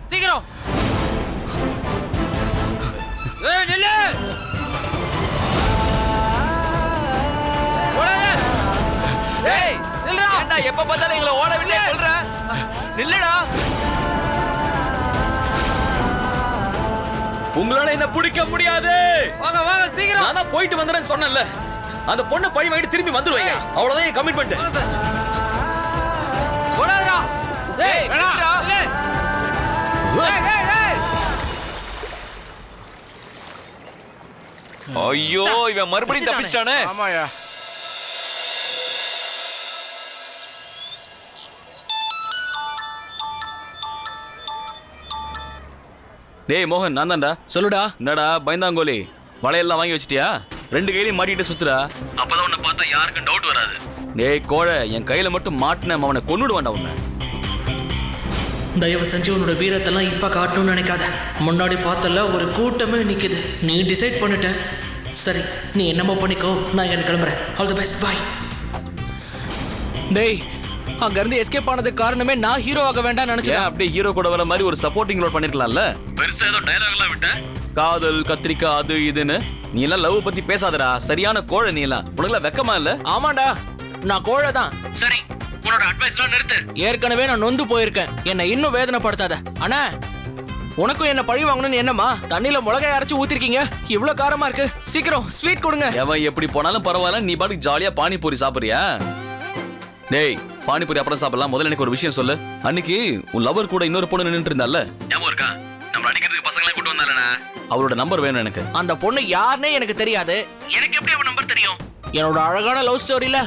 சீக்கிரம் எப்ப பார்த்தாலும் எங்களை ஓட விட்டு சொல்ற நில்லுடா. உங்களால என்ன பிடிக்க முடியாது. வாங்க வாங்க சீக்கிரம். நான் போயிட்டு வந்துறேன்னு சொன்னேன்ல. அந்த பொண்ணை பழி வாங்கிட்டு திரும்பி வந்துருவீங்க. அவ்வளவுதான் என் கமிட்மெண்ட். ஓடாதடா. டேய் வேணாடா. ஐயோ இவன் மறுபடியும் தப்பிச்சிட்டானே. ஆமாயா. டேய் மோகன், நான் தான்டா. சொல்லுடா. என்னடா பயந்தாங்கோலி, வளையெல்லாம் வாங்கி வச்சிட்டியா? ரெண்டு கையிலையும் மாட்டிட்டு சுத்துறா. அப்பதான் உன்னை பார்த்தா யாருக்கும் டவுட் வராது. டேய் கோழை, என் கையில மட்டும் மாட்டின அவனை கொன்னுடுவான்டா உன்னை. தயவு செஞ்சு உன்னோட வீரத்தெல்லாம் இப்ப காட்டணும்னு நினைக்காத. முன்னாடி பார்த்தல ஒரு கூட்டமே நிக்குது. நீ டிசைட் பண்ணிட்ட. சரி, நீ என்னமோ பண்ணிக்கோ. நான் இங்க கிளம்புறேன். All the best, bye. டேய், அங்க இருந்து எஸ்கேப் ஆனதுக்கு காரணமே நான் ஹீரோ ஆக வேண்டாம் நினைச்சேன். அப்படியே ஹீரோ கூட வர மாதிரி ஒரு சப்போர்ட்டிங் ரோல் பண்ணிருக்கலாம்ல. பெருசா ஏதோ டயலாக் எல்லாம் விட்ட, காதல் கத்திரிக்காய் அது இதுன்னு. நீ எல்லாம் லவ் பத்தி பேசாதடா. சரியான கோழை நீ எல்லாம். உனக்கு வெக்கமா இல்ல? ஆமாண்டா, நான் கோழை தான். சரி, உன்னோட அட்வைஸ்லாம் நிறுத்து. ஏற்கனவே நான் நொந்து போயிருக்கேன். என்னை இன்னும் வேதனைப்படுத்தாத. அண்ணா, உனக்கும் என்ன பழி வாங்கணும்னு என்னமா தண்ணியில மிளகாய் அரைச்சு ஊத்திருக்கீங்க? இவ்வளவு காரமா இருக்கு. சீக்கிரம் ஸ்வீட் கொடுங்க. எவன் எப்படி போனாலும் பரவாயில்ல, நீ பாட்டுக்கு ஜாலியா பானிபூரி சாப்பிடுறியா? டேய், பானிபூரி அப்புறம் சாப்பிடலாம். முதல்ல எனக்கு ஒரு விஷயம் சொல்லு. அன்னைக்கு உன் லவர் கூட இன்னொரு பொண்ணு நின்னுட்டு இருந்தால, ஞாபகம் இருக்கா? நம்ம அடிக்கிறதுக்கு பசங்களை கூட்டு வந்தாலண்ணா. அவளோட நம்பர் வேணும் எனக்கு. அந்த பொண்ணு யாருன்னே எனக்கு தெரியாது. எனக்கு எப்படி அவன் நம்பர் தெரியும்? என்னோட அழகான லவ் ஸ்டோரியில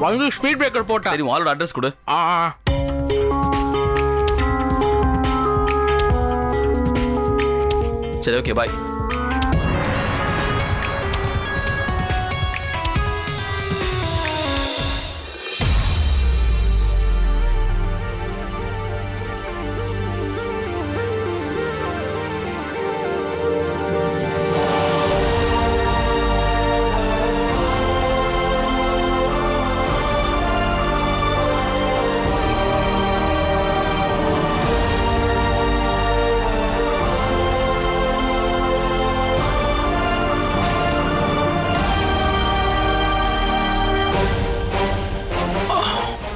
வந்து ஸ்பீட் பிரேக்கர் போட்டா. சரி, அவளோட அட்ரஸ் கொடு. சரி, ஓகே, பாய்.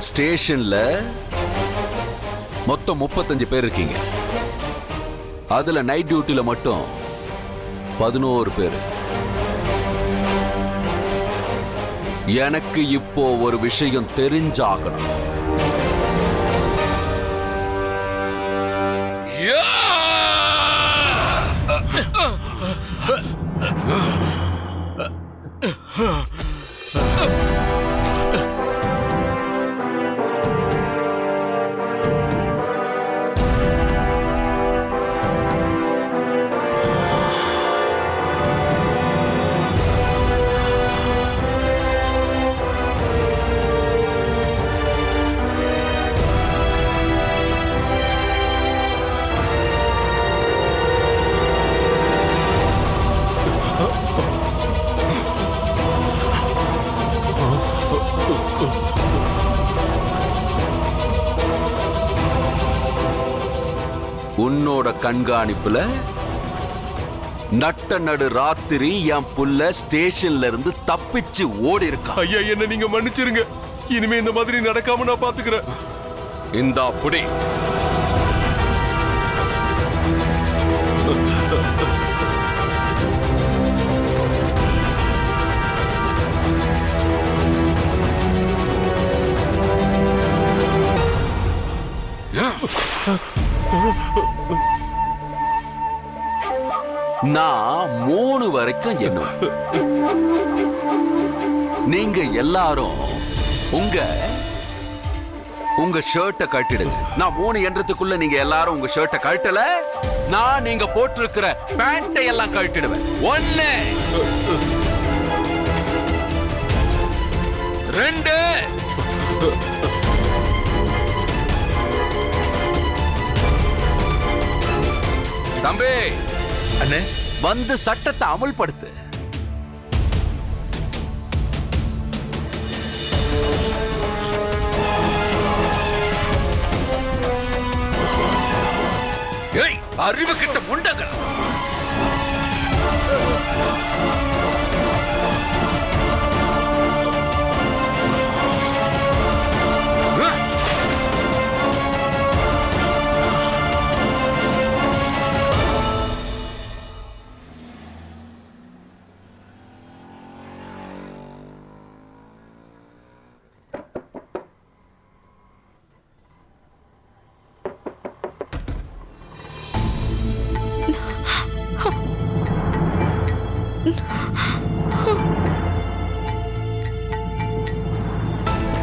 ஸ்டேஷன்ல மொத்தம் 35 பேர் இருக்கீங்க. அதுல நைட் டியூட்டில மட்டும் 11 பேர். எனக்கு இப்போ ஒரு விஷயம் தெரிஞ்சாகணும். உன்னோட கண்காணிப்புல நட்ட நடு ராத்திரி என் புள்ள ஸ்டேஷன்ல இருந்து தப்பிச்சு ஓடி இருக்கா. ஐயா, என்ன நீங்க மன்னிச்சிருங்க. இனிமே இந்த மாதிரி நடக்காம நான் பாத்துக்கிறேன். இந்த அப்படி நான் 3 வரைக்கும் எண்ணுவேன். நீங்க எல்லாரும் உங்க ஷர்ட்டை கட்டிடுங்க. நான் 3 எண்ணத்துக்குள்ள நீங்க எல்லாரும் உங்க ஷர்ட்டை கட்டல, நான் நீங்க போட்டிருக்கிற பேண்டை எல்லாம் கட்டிடுவேன். 1 2 3 தம்பி அண்ணே வந்து சட்டத்தை அமல்படுத்து. ஏய், அறிவு கிட்ட முண்டங்க.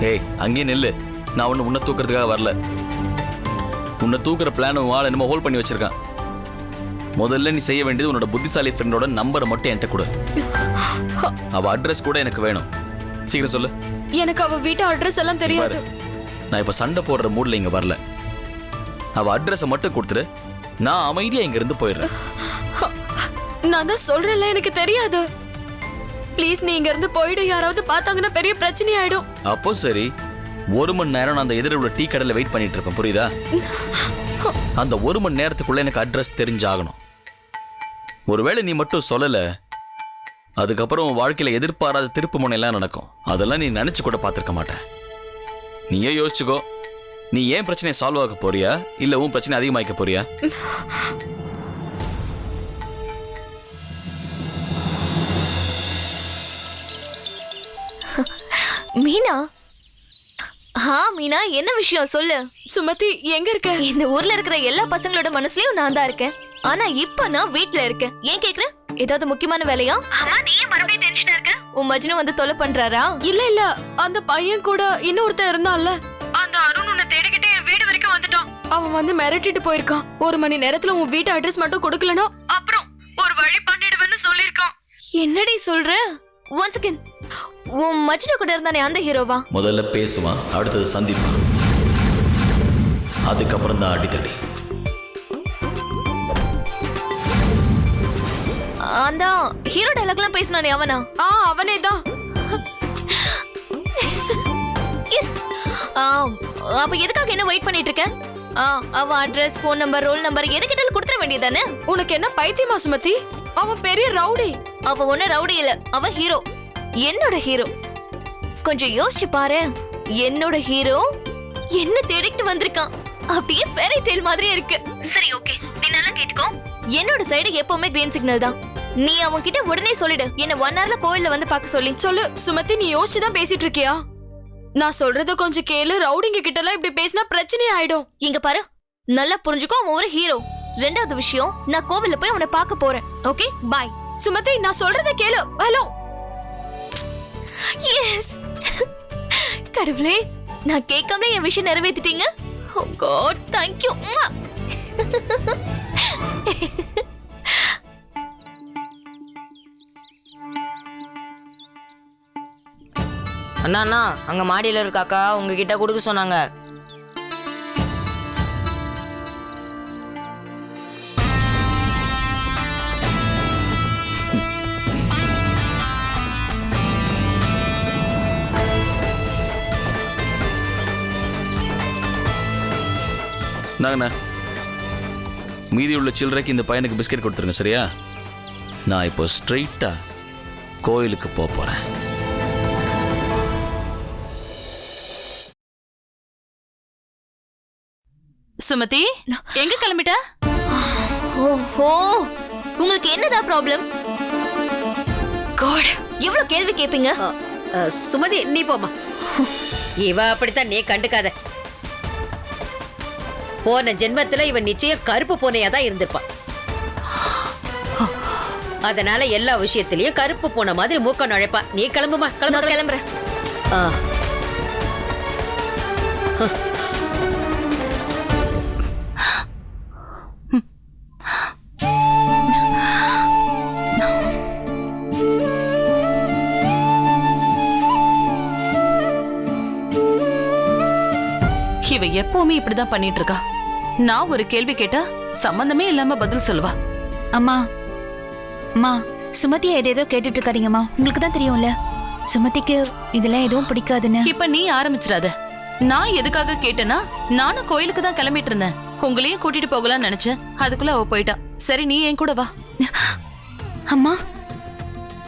ஏய் அங்கேயே நில்லு. நான் ஒண்ணு உன்னை தூக்குறதுக்காக வரல. உன்னை தூக்குற பிளான் வாழ என்னமோ ஹோல்ட் பண்ணி வச்சிருக்கான். முதல்ல நீ செய்ய வேண்டியது உன்னோட புத்திசாலி ஃப்ரெண்டோட நம்பரை மட்டும் என்கிட்ட கொடு. அவ அட்ரஸ் கூட எனக்கு வேணும். சீக்கிரம் சொல்லு. எனக்கு அவ வீட்டு அட்ரஸ் எல்லாம் தெரியாது. நான் இப்ப சண்டை போடுற மூட்ல இங்க வரல. அவ அட்ரஸை மட்டும் கொடுத்துரு. நான் அமைதியா இங்க இருந்து போயிடுறேன். நான் தான் சொல்றேன்ல, எனக்கு தெரியாது. ப்ளீஸ் நீ இங்க இருந்து போயிடு. யாராவது பார்த்தாங்கன்னா பெரிய பிரச்சனை ஆயிடும். அப்போ சரி, 1 மணி நேரம் நான் அந்த எதிரில் உள்ள டீ கடையில் வெயிட் பண்ணிட்டு இருப்பேன். புரியுதா? அந்த 1 மணி நேரத்துக்குள்ள எனக்கு அட்ரஸ் தெரிஞ்சாகணும். ஒருவேளை நீ மட்டும் சொல்லல, அதுக்கப்புறம் உன் வாழ்க்கையில எதிர்பாராத திருப்பு முனையெல்லாம் நடக்கும். அதெல்லாம் நீ நினைச்சு கூட பார்த்திருக்க மாட்டேன். நீயே யோசிச்சுக்கோ. நீ ஏன் பிரச்சனையை சால்வ் ஆக போறியா, இல்ல உன் பிரச்சனை அதிகமாக்க போறியா? மீனா, மீனா, என்ன விஷயம் சொல்லு. சுமதி எங்க இருக்க? இந்த ஊர்ல இருக்கிற எல்லா பசங்களோட மனசுலயும் நான் தான் இருக்கேன். ஆனா இப்ப நான் வீட்ல இருக்கேன். ஏன் கேக்குற? ஏதாவது முக்கியமான வேலையா? நீ மறுபடியும் டென்ஷனா இருக்க? உன் மஜ்னு வந்து தொலை பண்றாரா? இல்ல அந்த பையன் கூட இன்னொருத்தன் இருந்தான்ல, அந்த அருண் உன்னை தேடிக்கிட்டே என் வீடு வரைக்கும் வந்துட்டான். அவன் வந்து மிரட்டிட்டு போயிருக்கான். 1 மணி நேரத்துல உன் வீட்டு அட்ரஸ் மட்டும் கொடுக்கலனா அப்புறம் ஒரு வழி பண்ணிடுவேன்னு சொல்லிருக்கான். என்னடி சொல்ற? ஒன்ஸ் அகைன், உன் மஜ்னு கூட இருந்தானே அந்த ஹீரோவா? முதல்ல பேசுவான், அடுத்தது சந்திப்பான், அதுக்கப்புறம் தான் அடித்தடி. அந்த ஹீரோ டயலாக்லாம் பேசினானே அவனா? அவனே தான். எஸ். அப்ப எதுக்காக என்ன வெயிட் பண்ணிட்டு இருக்க? அவ address, phone number, roll number எது கேட்டாலும் கொடுத்துற வேண்டியதானே? உனக்கு என்ன பைத்தியமா சுமதி? அவன் பெரிய ரவுடி. அவ ஒண்ணு ரவுடி இல்ல, அவ ஹீரோ. என்னோட ஹீரோ. கொஞ்சம் யோசிச்சு பாரு. என்னோட ஹீரோ என்ன தேடிட்டு வந்திருக்கான். அப்படியே ஃபேரி டேல் மாதிரி இருக்கு. சரி, ஓகே, நீ நல்லா கேட்டுக்கோ. என்னோட சைடு எப்பவுமே கிரீன் சிக்னல் தான். நீ அவன் கிட்ட உடனே சொல்லிடு, என்ன 1 ஹவர்ல கோயில்ல வந்து பார்க்க சொல்லி. சொல்லு சுமதி, நீ யோசிச்சு தான் பேசிட்டு இருக்கியா? நான் சொல்றத கொஞ்சம் கேளு. ரவுடிங்க கிட்ட எல்லாம் இப்படி பேசினா பிரச்சனை ஆயிடும். இங்க பாரு, நல்லா புரிஞ்சுக்கோ, அவன் ஒரு ஹீரோ. 2வது விஷயம், நான் கோவில்ல போய் அவனை பார்க்க போறேன். ஓகே, பாய். சுமதி, நான் சொல்றத கேளு. ஹலோ. எஸ். கடவுளே, நான் கேட்காமலே என் விஷயம் நிறைவேத்திட்டீங்க. ஓ காட், தேங்க் யூ. அண்ணா அங்க மாடியில இருக்காக்கா உங்ககிட்ட கொடுக்க சொன்னாங்க. நாங்கண்ணா, மீதி உள்ள சில்லறைக்கு இந்த பையனுக்கு பிஸ்கெட் கொடுத்துருங்க, சரியா? நான் இப்போ ஸ்ட்ரெயிட்டா கோயிலுக்கு போறேன். சுமதி, எங்க கிளம்பிட்ட? ஓஹோ, உங்களுக்கு என்னடா ப்ராப்ளம்? காட், எவ்வளவு கேள்வி கேப்பீங்க? சுமதி, நீ போமா. இவ அப்படித்தான், நீ கண்டுக்காத. போன ஜென்மத்துல இவன் நிச்சயம் கருப்பு பூனையா தான் இருந்திருப்பான். அதனால எல்லா விஷயத்திலயும் கருப்பு பூனை மாதிரி மூக்க நுழைப்பா. நீ கிளம்புமா. கிளம்புறேன். இவ எப்பவுமே இப்படிதான் பண்ணிட்டு இருக்கா. நான் ஒரு கேள்வி கேட்டா சம்பந்தமே இல்லாம பதில் சொல்லுவா. அம்மா அம்மா சுமதியை ஏதேதோ கேட்டுட்டு இருக்காதீங்கம்மா. உங்களுக்கு தான் தெரியும்ல சுமதிக்கு இதெல்லாம் எதுவும் பிடிக்காதுன்னு. இப்ப நீ ஆரம்பிச்சிடாத. நான் எதுக்காக கேட்டேன்னா, நானும் கோயிலுக்கு தான் கிளம்பிட்டு இருந்தேன். உங்களையும் கூட்டிட்டு போகலாம்னு நினைச்சேன். அதுக்குள்ள அவ போயிட்டா. சரி, நீ என் கூட வா. அம்மா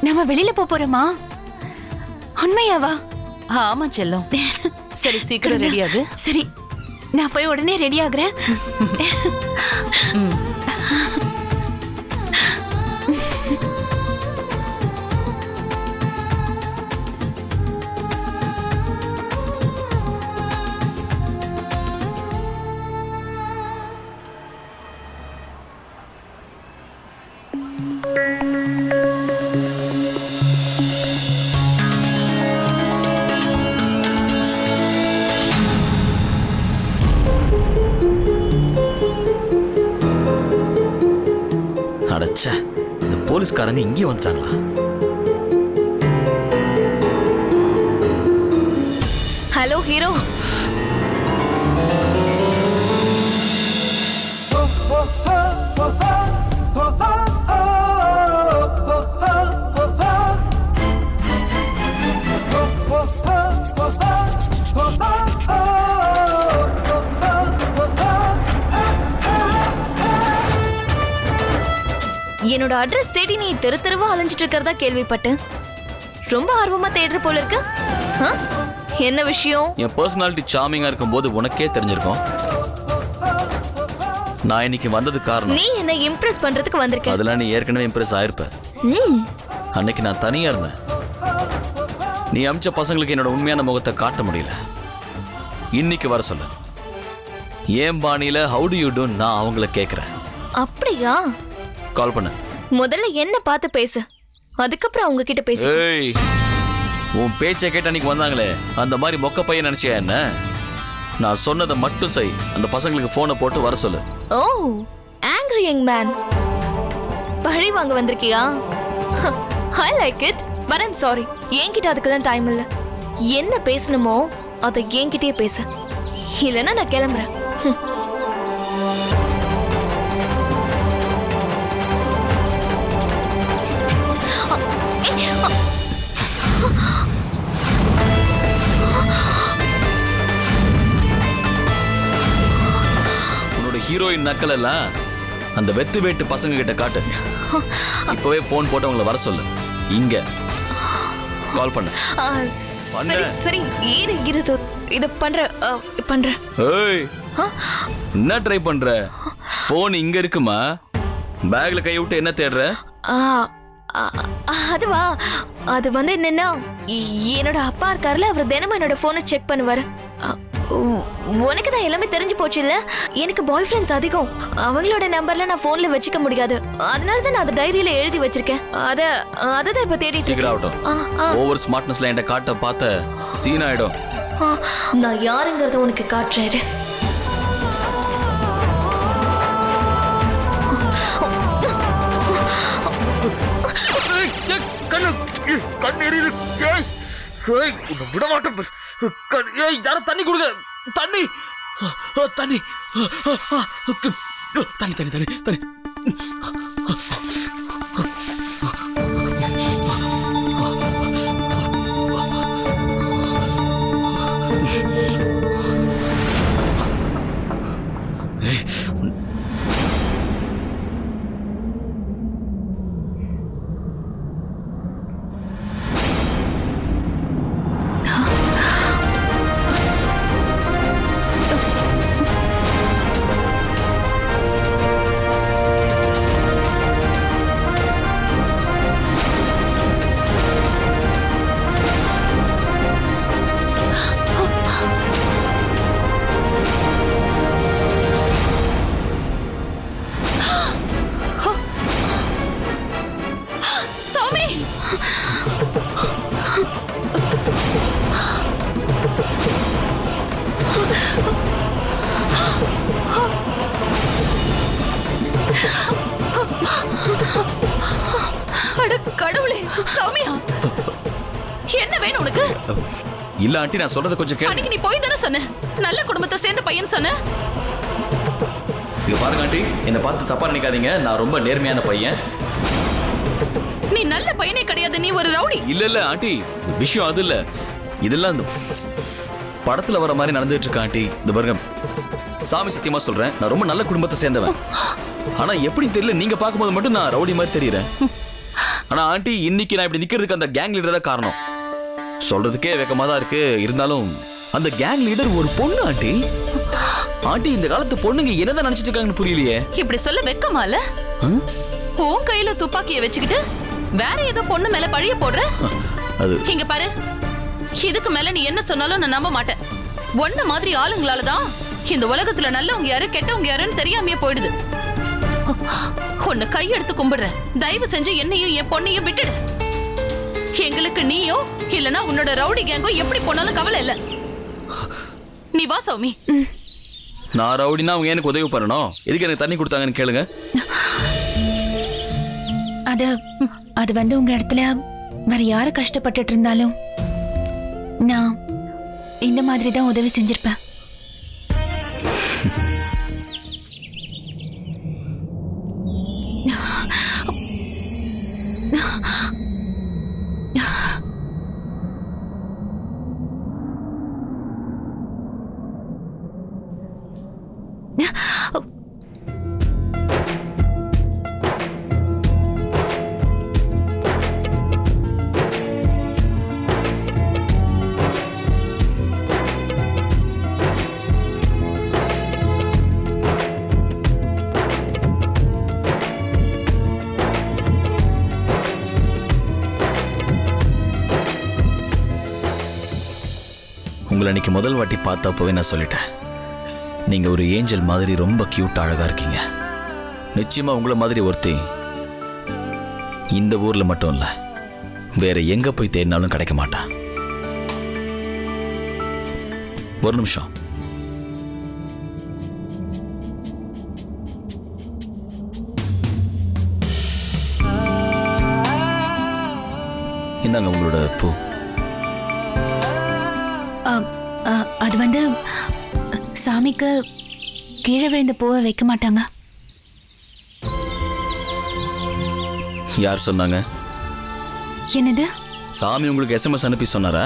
நம்ம வெளியில போறோமா? உண்மையாவா? ஆமா செல்லம். சரி, சீக்கிரம் ரெடி ஆகு. சரி, நான் போய் உடனே ரெடி ஆகுறேன். அடச்சே, இந்த போலீஸ்காரங்க இங்கே வந்துட்டாங்களா? Hello hero. என்னோட அட்ரஸ் தேடி நீ தெரு தெருவா அலைஞ்சிட்டு இருக்கிறதா கேள்விப்பட்டேன். ரொம்ப ஆர்வமா தேடுற போல இருக்கு. என்ன விஷயம்? என் பர்சனாலிட்டி சார்மிங்கா இருக்கும்போது உனக்கே தெரிஞ்சிருக்கும். நான் இன்னைக்கு வந்தது காரணம். நீ என்ன இம்ப்ரெஸ் பண்றதுக்கு வந்திருக்க. அதெல்லாம் நீ ஏற்கனவே இம்ப்ரெஸ் ஆயிருப்ப. அன்னைக்கு நான் தனியா இருந்தேன். நீ அமிச்ச பசங்களுக்கு என்னோட உண்மையான முகத்தை காட்ட முடியல. இன்னைக்கு வர சொல்லு. ஏன் பாணியில ஹவு டு யூ டூ நான் அவங்கள கேட்கிறேன். அப்படியா? கால் பண்ண. முதல்ல என்ன பார்த்து பேசு, அதுக்கப்புறம் அவங்க கிட்ட பேசு. ஏய், உன் பேச்சை கேட்டு அன்னைக்கு வந்தாங்களே, அந்த மாதிரி மொக்க பையன் நினைச்சியா என்ன? நான் சொன்னதை மட்டும் செய். அந்த பசங்களுக்கு போனை போட்டு வர சொல்லு. ஓ, ஆங்கிரி யங் மேன். பழி வாங்க வந்திருக்கியா? I like it, but I'm sorry. என்கிட்ட அதுக்கெல்லாம் டைம் இல்ல. என்ன பேசணுமோ அதை என்கிட்டயே பேசு, இல்லைன்னா நான் கிளம்புறேன். உன்னோட ஹீரோயின் நக்கல் எல்லாம் அந்த வெத்து வேட்டு பசங்க கிட்ட காட்டு. இப்பவே போன் போட்டு அவங்கள வர சொல்லு. இங்க கால் பண்ண. சரி சரி, இரு இத பண்ற. ஏய், என்ன ட்ரை பண்ற? போன் இங்க இருக்குமா? பேக்ல கை விட்டு என்ன தேடுற? அதுவா, அது வந்து என்னன்னா, என்னோட அப்பா இருக்காருல, அவர் தினமும் என்னோட போனை செக் பண்ணுவாரு. உனக்கு தான் எல்லாமே தெரிஞ்சு போச்சு இல்ல? எனக்கு பாய் ஃப்ரெண்ட்ஸ் அதிகம். அவங்களோட நம்பர்ல நான் போன்ல வச்சுக்க முடியாது. அதனால தான் நான் அதை டைரியில எழுதி வச்சிருக்கேன். அததான் இப்ப தேடிட்டு சீக்கிரம் ஆகட்டும். ஓவர் ஸ்மார்ட்னஸ்ல என்கிட்ட காட்ட பார்த்த சீன் ஆயிடும். நான் யாருங்கிறத உனக்கு காட்டுறேன். விட மாட்டேன். யாரும் தண்ணி கொடுங்க. தண்ணி தண்ணி தண்ணி தண்ணி தண்ணி தண்ணி. கடவுளே, சௌமியா, என்ன வேணும் உனக்கு? இல்ல ஆண்டி, நான் சொல்றத கொஞ்சம் கேளு. அன்னைக்கு நீ போய் தானே சொன்ன, நல்ல குடும்பத்தை சேர்ந்த பையன் சொன்ன. இங்க பாருங்க ஆண்டி, என்னை பார்த்து தப்பா நினைக்காதீங்க. நான் ரொம்ப நேர்மையான பையன். நீ நல்ல பையனே கிடையாது, நீ ஒரு ரவுடி. இல்ல ஆண்டி, விஷயம் அது இல்ல. இதெல்லாம் இந்த படத்துல வர மாதிரி நடந்துட்டு இருக்கா ஆண்டி. இந்த பாருங்க, சாமி சத்தியமா சொல்றேன், நான் ரொம்ப நல்ல குடும்பத்தை சேர்ந்தவன். ஆனா எப்படி தெரியல, நீங்க பார்க்கும்போது மட்டும் நான் ரவுடி மாதிரி தெரியுறேன். ஆனா ஆண்டி, இன்னைக்கு நான் இப்படி நிக்கிறதுக்கு அந்த கேங் லீடர் தான் காரணம். சொல்றதுக்கே வெக்கமா தான் இருக்கு, இருந்தாலும் அந்த கேங் லீடர் ஒரு பொண்ணு ஆண்டி. ஆண்டி, இந்த காலத்து பொண்ணுங்க என்னதான் நினைச்சிட்டு இருக்காங்கன்னு புரியலையே. இப்படி சொல்ல வெக்கமால? உன் கையில துப்பாக்கிய வச்சுக்கிட்டு வேற ஏதோ பொண்ணு மேல பழிய போடுற? அது இங்க பாரு, இதுக்கு மேல நீ என்ன சொன்னாலும் நான் நம்ப மாட்டேன். ஒன்ன மாதிரி ஆளுங்களாலதான் இந்த உலகத்துல நல்லவங்க யாரு கெட்டவங்க யாருன்னு தெரியாமையே போயிடுது. உன்னை கையெடுத்து கும்பிடுறேன், தயவு செஞ்சு என்னையும் என் பொண்ணையும் விட்டுடு. எங்களுக்கு நீயோ இல்லனா உன்னோட ரவுடி கேங்கோ எப்படி போனாலும் கவலை இல்ல. நீ வா சௌமி. நான் ரவுடினா அவங்க எனக்கு உதவி பண்ணணும். எதுக்கு எனக்கு தண்ணி கொடுத்தாங்கன்னு கேளுங்க. அது வந்து உங்க இடத்துல வேற யாரு கஷ்டப்பட்டுட்டு இருந்தாலும் நான் இந்த மாதிரி தான் உதவி செஞ்சிருப்பேன். உங்களை இன்னைக்கு முதல் வாட்டி பார்த்தப்பவே நான் சொல்லிட்டேன், நீங்க ஒரு ஏஞ்சல் மாதிரி ரொம்ப கியூட் அழகா இருக்கீங்க. நிச்சயமா உங்களை மாதிரி ஒருத்தி இந்த ஊர்ல மட்டும் இல்ல, வேற எங்க போய் தேடினாலும் கிடைக்க மாட்டா. ஒரு நிமிஷம். இந்தாங்க உங்களோட பூ. அது வந்து சாமிக்கு கீழே விழுந்த பூவை வைக்க மாட்டாங்க. யார் சொன்னாங்க? என்னது? சாமி உங்களுக்கு SMS அனுப்பி சொன்னாரா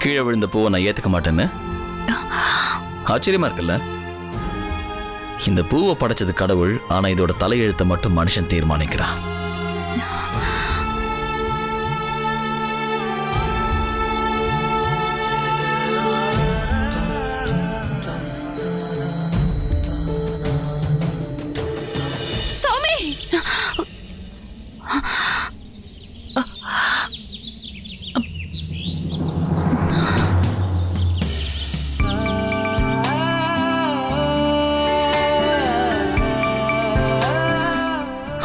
கீழே விழுந்த பூவை நான் ஏத்துக்க மாட்டேன்னு? ஆச்சரியமா இருக்குல்ல? இந்த பூவை படைச்சது கடவுள், ஆனா இதோட தலையெழுத்தை மட்டும் மனுஷன் தீர்மானிக்கிறான்.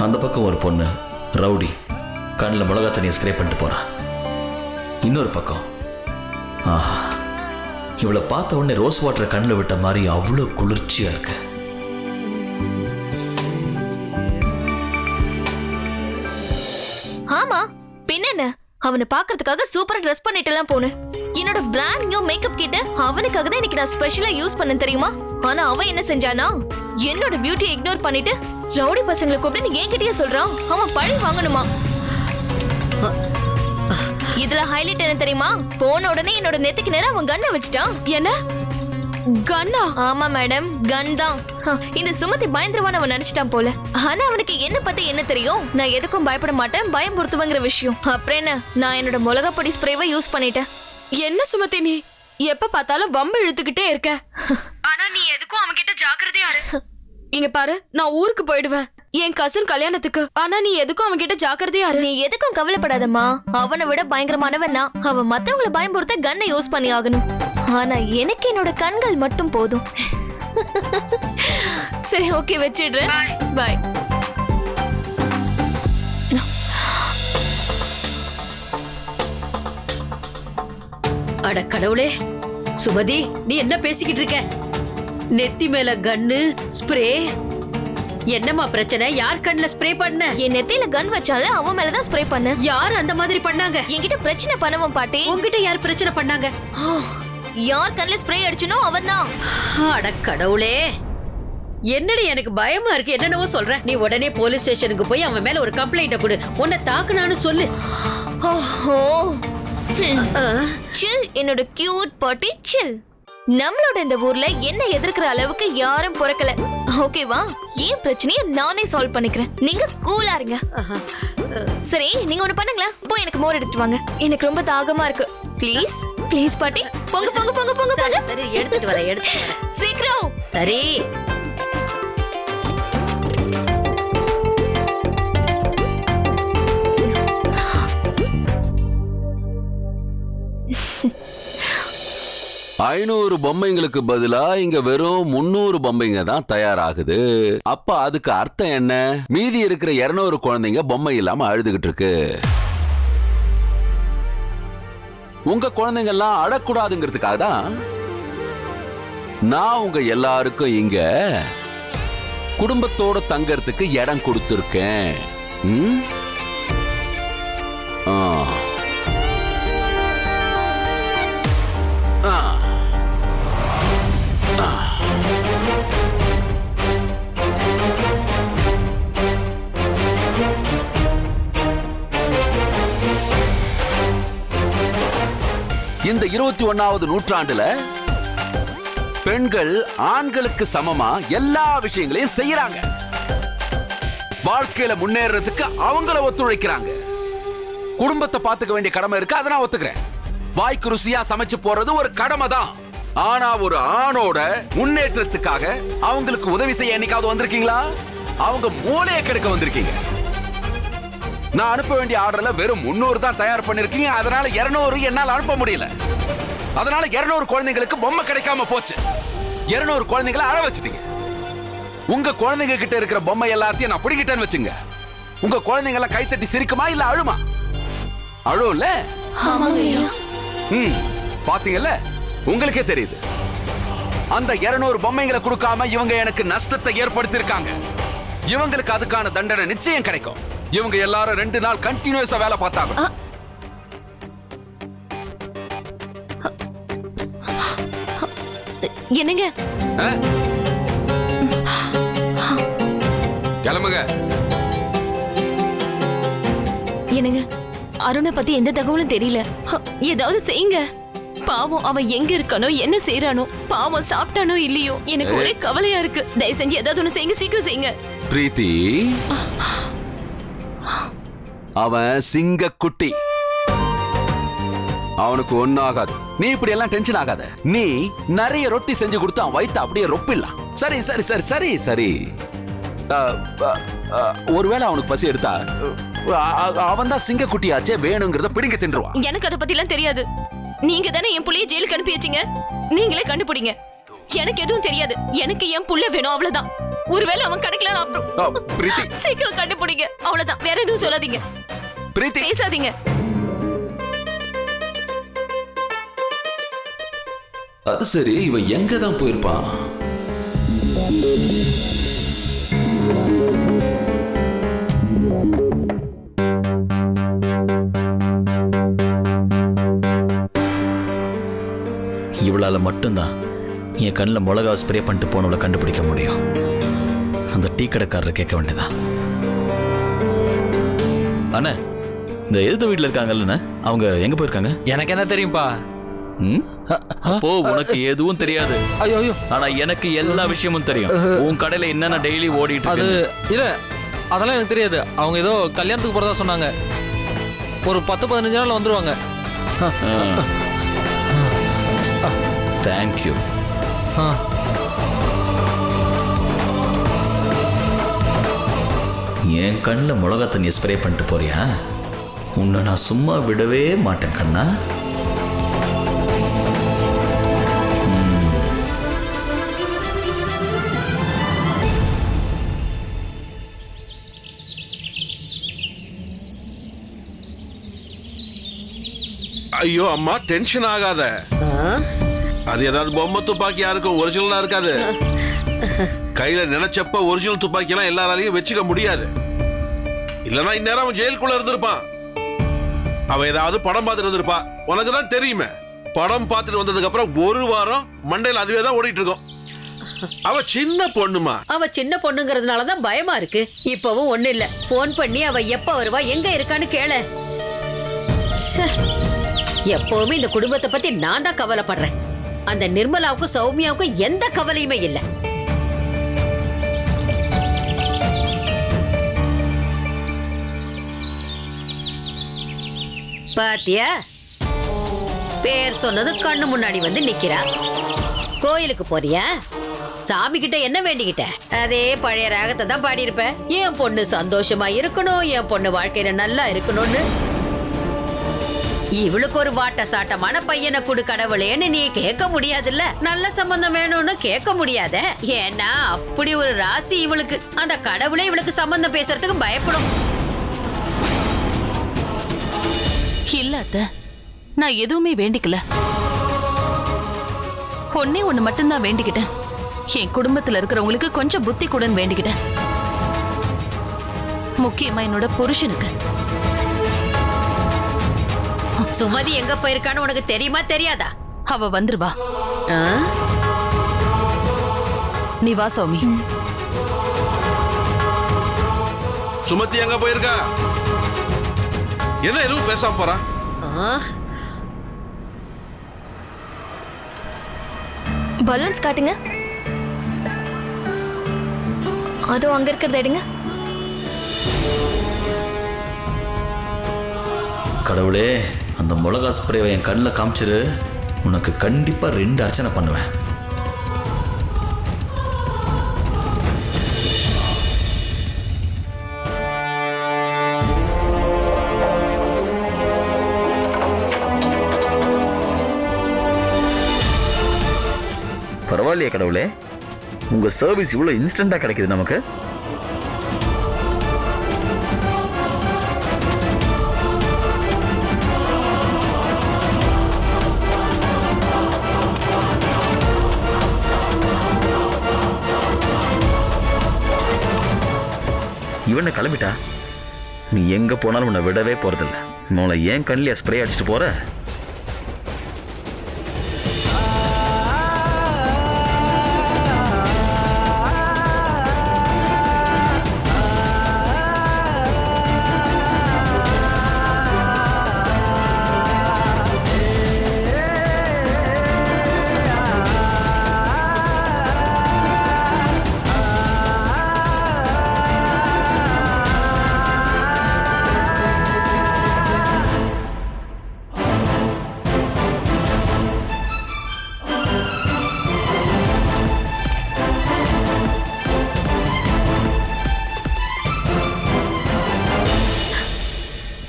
அந்த பக்கம் ஒரு பொண்ணு ரவுடி கண்ணில் மிளகா தண்ணியை ஸ்ப்ரே பண்ணிட்டு போறான். இன்னொரு பக்கம் இவளை பார்த்த உடனே ரோஸ் வாட்டரை கண்ணில் விட்ட மாதிரி அவ்வளோ குளிர்ச்சியா இருக்கு. ஆமா, பின்ன அவனை பாக்குறதுக்காக சூப்பரா ட்ரெஸ் பண்ணிட்டு எல்லாம் போனேன். என்னோட பிராண்ட் நியூ மேக்கப் கிட்ட அவனுக்காக தான் இன்னைக்கு நான் ஸ்பெஷலா யூஸ் பண்ண தெரியுமா? ஆனா அவன் என்ன செஞ்சானா, என்னோட பியூட்டியை இக்னோர் பண்ணிட்டு ரவுடி பசங்களை கூப்பிட்டு நீ என்கிட்டயே சொல்றான் அவன் பழி வாங்கணுமா. இதுல ஹைலைட் என்ன தெரியுமா? போன உடனே என்னோட நெத்திக்கு நேரம் அவன் கண்ணை வச்சுட்டான். என்ன கண்ணா? ஆமா மேடம், கன் தான். இந்த சுமதி பயந்துருவான்னு அவன் நினைச்சிட்டான் போல. ஆனா அவனுக்கு என்ன பத்தி என்ன தெரியும்? நான் எதுக்கும் பயப்பட மாட்டேன், பயம் பொறுத்துவங்கிற விஷயம். அப்புறம் என்ன, நான் என்னோட மிளகா பொடி ஸ்ப்ரேவை யூஸ் பண்ணிட்டேன். என்ன சுமதி, நீ எப்ப பார்த்தாலும் வம்பு இழுத்துக்கிட்டே இருக்க. ஆனா நீ எதுக்கும் அவன் கிட்ட ஜாக்கிரதையா இரு. இங்க பாரு, நான் ஊருக்கு போயிடுவேன் என் கசின் கல்யாணத்துக்கு. ஆனா நீ எதுக்கும் அவன் கிட்ட ஜாக்கிரதையா இரு. நீ எதுக்கும் கவலைப்படாதம்மா, அவனை விட பயங்கரமானவன் நான். அவன் மத்தவங்களை பயன்படுத்த கன்னை யூஸ் பண்ணி ஆகணும். ஆனா எனக்கு என்னோட கண்கள் மட்டும் போதும். சரி, ஓகே, வச்சிடுறேன். பாய். அட கடவுளே, சுமதி நீ என்ன பேசிக்கிட்டு இருக்க? நெத்தி மேல கன்னு ஸ்ப்ரே? என்னம்மா பிரச்சனை? யார் கண்ணுல ஸ்ப்ரே பண்ண? என் நெத்தியில கன் வச்சால அவன் மேலதான் ஸ்ப்ரே பண்ண. யார் அந்த மாதிரி பண்ணாங்க? என்கிட்ட பிரச்சனை பண்ணவன் பாட்டி. உன்கிட்ட யார் பிரச்சனை பண்ணாங்க? யார் கண்ணுல ஸ்ப்ரே அடிச்சனோ அவன் தான். அட கடவுளே, என்னடி எனக்கு பயமா இருக்கு, என்னென்னவோ சொல்றேன். நீ உடனே போலீஸ் ஸ்டேஷனுக்கு போய் அவன் மேல ஒரு கம்ப்ளைண்ட கொடு. உன்னை தாக்குனான்னு சொல்லு. ஓஹோ சில் என்னோட கியூட் பாட்டி சில். நம்மளோட இந்த ஊர்ல என்ன எதிர்க்கிற அளவுக்கு யாரும் பிறக்கல. ஓகேவா? ஏன் பிரச்சனையை நானே சால்வ் பண்ணிக்கிறேன். நீங்க கூலா இருங்க. சரி, நீங்க ஒண்ணு பண்ணுங்களேன். போய் எனக்கு மோர் எடுத்துட்டு வாங்க. எனக்கு ரொம்ப தாகமா இருக்கு. ப்ளீஸ் ப்ளீஸ் பாட்டி, போங்க போங்க போங்க போங்க போங்க. சரி எடுத்துட்டு வரேன். சீக்கிரம். சரி. ஐநூறு பொம்மைங்களுக்கு பதிலா இங்க வெறும் 300 பொம்மைங்க தான் தயாராகுது. அப்ப அதுக்கு அர்த்தம் என்ன? மீதி இருக்கிற 200 குழந்தைங்க பொம்மை இல்லாம அழுதுகிட்டு இருக்கு. உங்க குழந்தைங்க எல்லாம் அழக்கூடாதுங்கிறதுக்காக தான் நான் உங்க எல்லாருக்கும் இங்க குடும்பத்தோட தங்கறதுக்கு இடம் கொடுத்திருக்கேன். இந்த 21வது நூற்றாண்டுல பெண்கள் ஆண்களுக்கு சமமா எல்லா விஷயங்களையும் செய்யறாங்க. வாழ்க்கையில முன்னேறதுக்கு அவங்கள ஒத்துழைக்கிறாங்க. குடும்பத்தை பார்த்துக்க வேண்டிய கடமை இருக்கு, அதை நான் ஒத்துக்கிறேன். வாய்க்கு ருசியா சமைச்சு போறது ஒரு கடமை தான். ஆனா ஒரு ஆணோட முன்னேற்றத்துக்காக அவங்களுக்கு உதவி செய்ய என்னைக்காவது வந்திருக்கீங்களா? அவங்க மூளையை கெடுக்க வந்திருக்கீங்க. நான் அனுப்ப வேண்டிய ஆர்டர்ல வெறும் 300 தான் தயார் பண்ணிருக்கீங்க. அதனால 200 என்னால அனுப்ப முடியல. அதனால 200 குழந்தைங்களுக்கு பொம்மை கிடைக்காம போச்சு. 200 குழந்தைகளை அழ வச்சுட்டீங்க. உங்க குழந்தைங்க கிட்ட இருக்கிற பொம்மை எல்லாத்தையும் நான் பிடிக்கிட்டேன்னு வச்சுங்க. உங்க குழந்தைங்க எல்லாம் கைத்தட்டி சிரிக்குமா இல்ல அழுமா? அழும்ல? பாத்தீங்கல்ல, உங்களுக்கே தெரியுது. அந்த 200 பொம்மைகளை கொடுக்காம இவங்க எனக்கு நஷ்டத்தை ஏற்படுத்தியிருக்காங்க. இவங்களுக்கு அதுக்கான தண்டனை நிச்சயம் கிடைக்கும். இவங்க எல்லாரும் 2 நாள் கண்டினியூஸா வேலை பார்த்தாங்க. என்னங்க? கிளம்புங்க. என்னங்க, அருணை பத்தி எந்த தகவலும் தெரியல. ஏதாவது செய்யுங்க. பாவம், அவன் எங்க இருக்கானோ, என்ன செய்யறானோ, பாவம் சாப்பிட்டானோ இல்லையோ, எனக்கு ஒரே கவலையா இருக்கு. தயவு செஞ்சு ஏதாவது ஒண்ணு செய்யுங்க, சீக்கிரம் செய்யுங்க. பிரீத்தி, அவன் சிங்க குட்டி, அவனுக்கு ஒன்னும் ஆகாது. நீ இப்படி எல்லாம் டென்ஷன் ஆகாத. நீ நிறைய ரொட்டி செஞ்சு கொடுத்து அவன் வயிற்று அப்படியே ரொப்பிடலாம். சரி சரி சரி சரி சரி. ஒருவேளை அவனுக்கு பசி எடுத்தா அவன் தான் சிங்க குட்டியாச்சே, வேணுங்கிறத பிடிங்க தின்றுவான். எனக்கு அதை பத்தி எல்லாம் தெரியாது. நீங்க தானே என் புள்ளைய ஜெயிலுக்கு அனுப்பி வச்சீங்க. நீங்களே கண்டுபிடிங்க. எனக்கு எதுவும் தெரியாது. எனக்கு என் புள்ள வேணும், அவ்வளவுதான். ஒருவேளை அவன் கிடைக்கல அப்புறம் சீக்கிரம் கண்டுபிடிங்க, அவ்வளவுதான். வேற எதுவும் சொல்லாதீங்க, பேசாதீங்க. அது சரி, இவன் எங்க தான் போயிருப்பான்? இவளால மட்டும்தான் என் கண்ணில் மிளகா ஸ்ப்ரே பண்ணிட்டு போனவளை கண்டுபிடிக்க முடியும். அந்த டீ கடைக்காரர் கேட்க வேண்டியதான். அண்ணா, இந்த எதிர்த்த வீட்டில் இருக்காங்கல்ல, அவங்க எங்க போயிருக்காங்க? எனக்கு என்ன தெரியும்பா? அப்போ உனக்கு எதுவும் தெரியாது. ஐயோ ஐயோ, ஆனா எனக்கு எல்லா விஷயமும் தெரியும். உன் கடையில என்னென்ன டெய்லி ஓடிட்டு அது இல்ல, அதெல்லாம் எனக்கு தெரியாது. அவங்க ஏதோ கல்யாணத்துக்கு போறதா சொன்னாங்க. ஒரு 10-15 நாள்ல வந்துருவாங்க. தேங்க்யூ. என் கண்ணில் மிளகா தண்ணியை ஸ்ப்ரே பண்ணிட்டு போறியா? உன்னை நான் சும்மா விடவே மாட்டேன் கண்ணா. ஐயோ அம்மா, டென்ஷன் ஆகாத. அது ஏதாவது பொம்மை துப்பாக்கி யாருக்கும் ஒரிஜினலா இருக்காது. கையில நினைச்சப்ப ஒரிஜினல் துப்பாக்கி எல்லாம் எல்லாராலையும் வச்சுக்க முடியாது. இல்லனா இந்நேரம் அவன் ஜெயிலுக்குள்ள இருந்திருப்பான். அவன் ஏதாவது படம் பார்த்துட்டு வந்திருப்பா. உனக்கு தான் தெரியுமே, படம் பார்த்துட்டு வந்ததுக்கு அப்புறம் 1 வாரம் மண்டையில அதுவே தான் ஓடிட்டு இருக்கும். அவ சின்ன பொண்ணுமா. அவ சின்ன பொண்ணுங்கிறதுனாலதான் பயமா இருக்கு. இப்பவும் ஒண்ணு இல்ல, போன் பண்ணி அவ எப்ப வருவா எங்க இருக்கான்னு கேளு. ச்சே, எப்பவுமே இந்த குடும்பத்தை பத்தி நான் தான் கவலைப்படுறேன். அந்த நிர்மலாவுக்கும் சௌமியாவுக்கும் எந்த கவலையுமே இல்ல. பாத்தியா, பேர் சொன்னது கண்ணு முன்னாடி வந்து நிக்கிறா. கோயிலுக்கு போறியா? சாமி கிட்ட என்ன வேண்டிக்கிட்ட? அதே பழைய ராகத்தை தான் பாடியிருப்ப. என் பொண்ணு சந்தோஷமா இருக்கணும், என் பொண்ணு வாழ்க்கையில நல்லா இருக்கணும்னு. இவளுக்கு ஒரு வாட்ட சாட்டமான பையனை கொடு கடவுளேன்னு நீ கேட்க முடியாதுல்ல. நல்ல சம்பந்தம் வேணும்னு கேட்க முடியாத. ஏன்னா அப்படி ஒரு ராசி இவளுக்கு. அந்த கடவுளே இவளுக்கு சம்பந்தம் பேசுறதுக்கு பயப்படும். இல்ல அத்தை, நான் எதுவுமே வேண்டிக்கல. ஒன்னே ஒண்ணு மட்டும்தான் வேண்டிக்கிட்டேன். என் குடும்பத்துல இருக்கிறவங்களுக்கு கொஞ்சம் புத்தி கூடன்னு வேண்டிக்கிட்டேன். முக்கியமா என்னோட புருஷனுக்கு. சுமதி எங்க போயிருக்கான்னு உனக்கு தெரியுமா தெரியாதா? அவ வந்துருவா. ஆ? நீ வா சௌமி. சுமதி எங்க போயிருக்கா? என்ன எதுவும் பேசாம போறா? ஆ? பலூன்ஸ் காட்டுங்க. அதோ அங்க இருக்கிறத எடுங்க. கடவுளே, அந்த மிளகா ஸ்ப்ரேவை என் கண்ணில் காமிச்சிரு. உனக்கு கண்டிப்பா 2 அர்ச்சனை பண்ணுவேன். பரவாயில்லையே கடவுளே, உங்க சர்வீஸ் இவ்வளவு இன்ஸ்டன்டா கிடைக்குது நமக்கு. இவனை கிளம்பிட்டா, நீ எங்க போனாலும் உன்னை விடவே போறதில்ல. உன்னை ஏன் கண்ணிலே ஸ்ப்ரே அடிச்சுட்டு போற?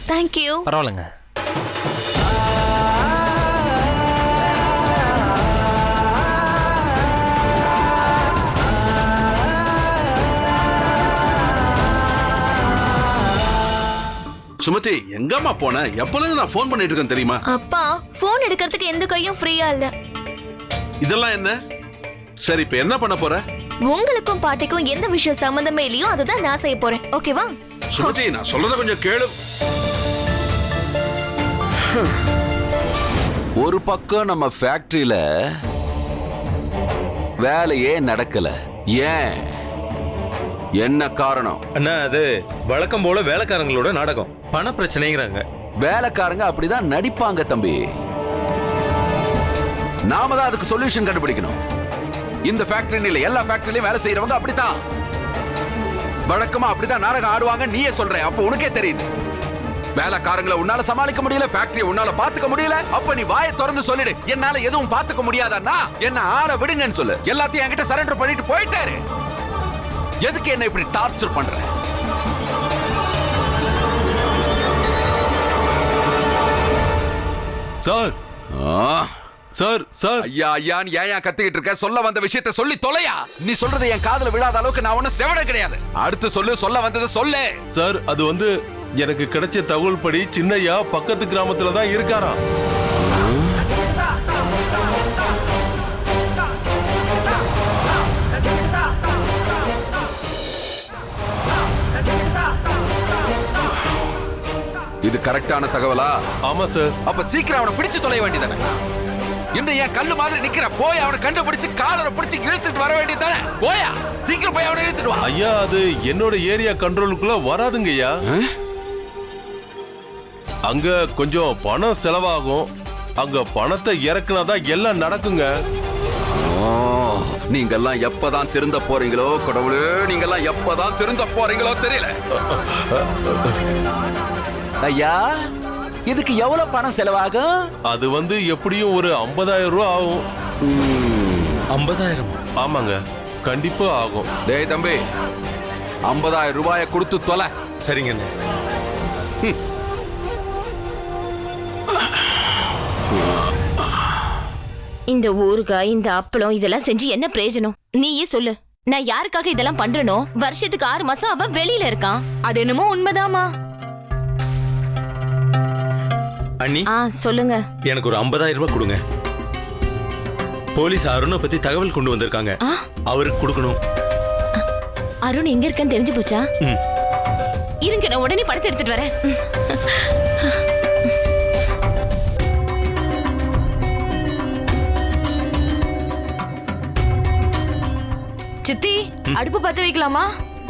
தேங்க்யூ. பரவாயில்லைங்க. சுமதி எங்கம்மா போன? எப்பொழுது நான் போன் பண்ணிட்டு இருக்கேன் தெரியுமா? அப்பா, போன் எடுக்கிறதுக்கு எந்த கையும் ஃப்ரீயா இல்ல. இதெல்லாம் என்ன? சரி, இப்ப என்ன பண்ண போற? உங்களுக்கும் பாட்டிக்கும் எந்த விஷயம் சம்பந்தமே இல்லையோ அதுதான் நான் செய்ய போறேன். ஓகேவா? சுமதி, நான் சொல்றத கொஞ்சம் கேளு. ஒரு பக்கம் நம்ம ஃபேக்டரியில வேலையே நடக்கல. ஏன்? என்ன காரணம்? அண்ணா, அது வழக்கம் போல வேலைக்காரங்களோட நாடகம். பண பிரச்சனைங்கிறாங்க. வேலைக்காரங்க அப்படிதான் நடிப்பாங்க தம்பி. நாம தான் அதுக்கு சொல்யூஷன் கண்டுபிடிக்கணும். இந்த ஃபேக்டரியில இல்ல, எல்லா ஃபேக்டரியிலயும் வேலை செய்யறவங்க அப்படித்தான். வழக்கமா அப்படிதான் நாடகம் ஆடுவாங்க. நீயே சொல்ற, அப்ப உனக்கே தெரியுது. வேலைக்காரங்களை உன்னால சமாளிக்க முடியல, ஃபேக்டரியை உன்னால பாத்துக்க முடியல. அப்ப நீ வாயை திறந்து சொல்லிடு, என்னால எதுவும் பாத்துக்க முடியாதா? என்ன ஆள விடுங்கன்னு சொல்லு. எல்லாத்தையும் என்கிட்ட சரண்டர் பண்ணிட்டு போயிட்டாரு. எதுக்கு என்ன இப்படி டார்ச்சர் பண்ற? சார் சார் சார் ஐயா ஐயான்னு ஏன் கத்திக்கிட்டு இருக்க? சொல்ல வந்த விஷயத்தை சொல்லி தொலையா. நீ சொல்றது என் காதுல விழாத அளவுக்கு நான் ஒன்னும் செவட கிடையாது. அடுத்து சொல்லு, சொல்ல வந்ததை சொல்லு. சார், அது வந்து எனக்கு கிடைச்ச தகவல் படி சின்னையா பக்கத்து கிராமத்துல தான் இருக்காராம். இது கரெக்டான தகவலா? ஆமா சார். அப்ப சீக்கிரம் அவனை பிடிச்சு தொலைய வேண்டியதானே? இன்னும் ஏன் கல்லு மாதிரி நிக்கிற? போய் அவனை கண்டுபிடிச்சு காலரை பிடிச்சு இழுத்துட்டு வர வேண்டியதானே? போயா, சீக்கிரம் போய் அவனை இழுத்துட்டு வா. ஐயா, அது என்னோட ஏரியா கண்ட்ரோலுக்குள்ள வராதுங்க ஐயா. அங்க கொஞ்சம் பணம் செலவாகும். அங்க பணத்தை இறக்குனாதான் எல்லாம் நடக்குங்க. நீங்கெல்லாம் எப்பதான் திருந்த போறீங்களோ கடவுளே, நீங்கெல்லாம் எப்பதான் திருந்த போறீங்களோ தெரியல. ஐயா, இதுக்கு எவ்வளவு பணம் செலவாகும்? அது வந்து எப்படியும் ஒரு 50,000 ரூபாய் ஆகும். 50,000? ஆமாங்க, கண்டிப்பா ஆகும். டேய் தம்பி, 50,000 ரூபாயை கொடுத்து தொலை. சரிங்க அண்ணே. இந்த ஊறுகாய், இந்த அப்பளம் இதெல்லாம் செஞ்சு என்ன பிரயோஜனம்? நீயே சொல்லு. நான் யாருக்காக இதெல்லாம் பண்றேனோ? வருஷத்துக்கு 6 மாசம் அவன் வெளியில இருக்கான். அது என்னமோ உண்மைதாமா? அண்ணி, சொல்லுங்க. எனக்கு ஒரு 50,000 ரூபாய் கொடுங்க. போலீஸ் அருணை பத்தி தகவல் கொண்டு வந்திருக்காங்க. அவருக்கு கொடுக்கணும். அருண் எங்க இருக்கன்னு தெரிஞ்சு போச்சா? இருங்க, நான் உடனே பணத்தை எடுத்துட்டு வரேன். சித்தி, அடுப்பு பத்த வைக்கலாமா?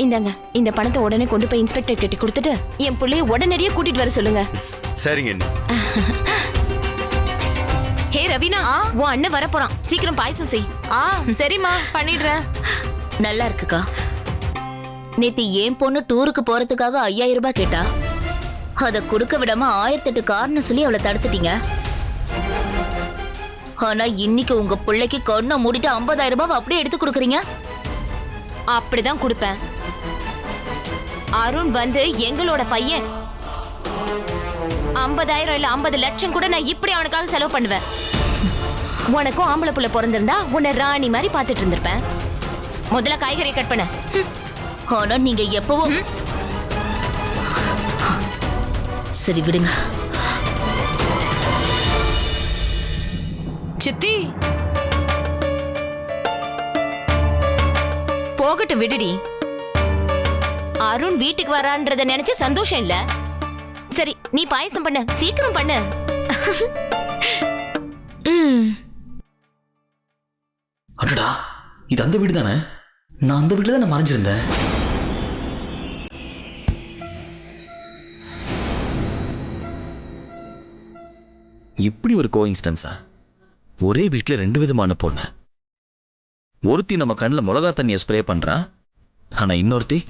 இந்தாங்க, இந்த பணத்தை உடனே கொண்டு போய் இன்ஸ்பெக்டர் கிட்ட கொடுத்துட்டு என் பிள்ளைய உடனடியே கூட்டிட்டு வர சொல்லுங்க. சரிங்க அண்ணி. ஹே ரவீனா, உன் அண்ணன் வர போறான். சீக்கிரம் பாயசம் செய். சரிம்மா, பண்ணிடுறேன். நல்லா இருக்குக்கா. நேத்து என் பொண்ணு டூருக்கு போறதுக்காக 5000 ரூபாய் கேட்டா. அத கொடுக்க விடாம 1008 காரணம் சொல்லி அவளை தடுத்துட்டீங்க. ஆனா இன்னைக்கு உங்க பிள்ளைக்கு கண்ணை மூடிட்டு 50,000 ரூபாய் அப்படியே எடுத்து கொடுக்குறீங்க. அப்படிதான் கொடுப்பேன். அருண் வந்து எங்களோட பையன். 50,000 இல்ல 50 லட்சம் கூட நான் இப்படி அவனுக்காக செலவு பண்ணுவேன். உனக்கும் ஆம்பளை புள்ள பிறந்திருந்தா உன்னை ராணி மாதிரி பாத்துட்டு இருந்திருப்பேன். முதல்ல காய்கறி கட் பண்ண. ஆனா நீங்க எப்பவும் சரி விடுங்க. சித்தி, போகட்டும் விடுடி. அருண் வீட்டுக்கு வரான்றத நினைச்சு சந்தோஷம் இல்ல. சரி, நீ பாயசம் பண்ண, சீக்கிரம் பண்ணு. அடடா, இது அந்த வீடு தானே? நான் அந்த வீட்டுல தான் மறைஞ்சிருந்தேன். இப்படி ஒரு கோஇன்சிடன்ஸா? ஒரே வீட்டுல 2 விதமான பொண்ணு. ஒருத்தி நம்ம கண்ணில் மிளகா தண்ணியை ஸ்ப்ரே பண்றா, ஆனா இன்னொருத்தி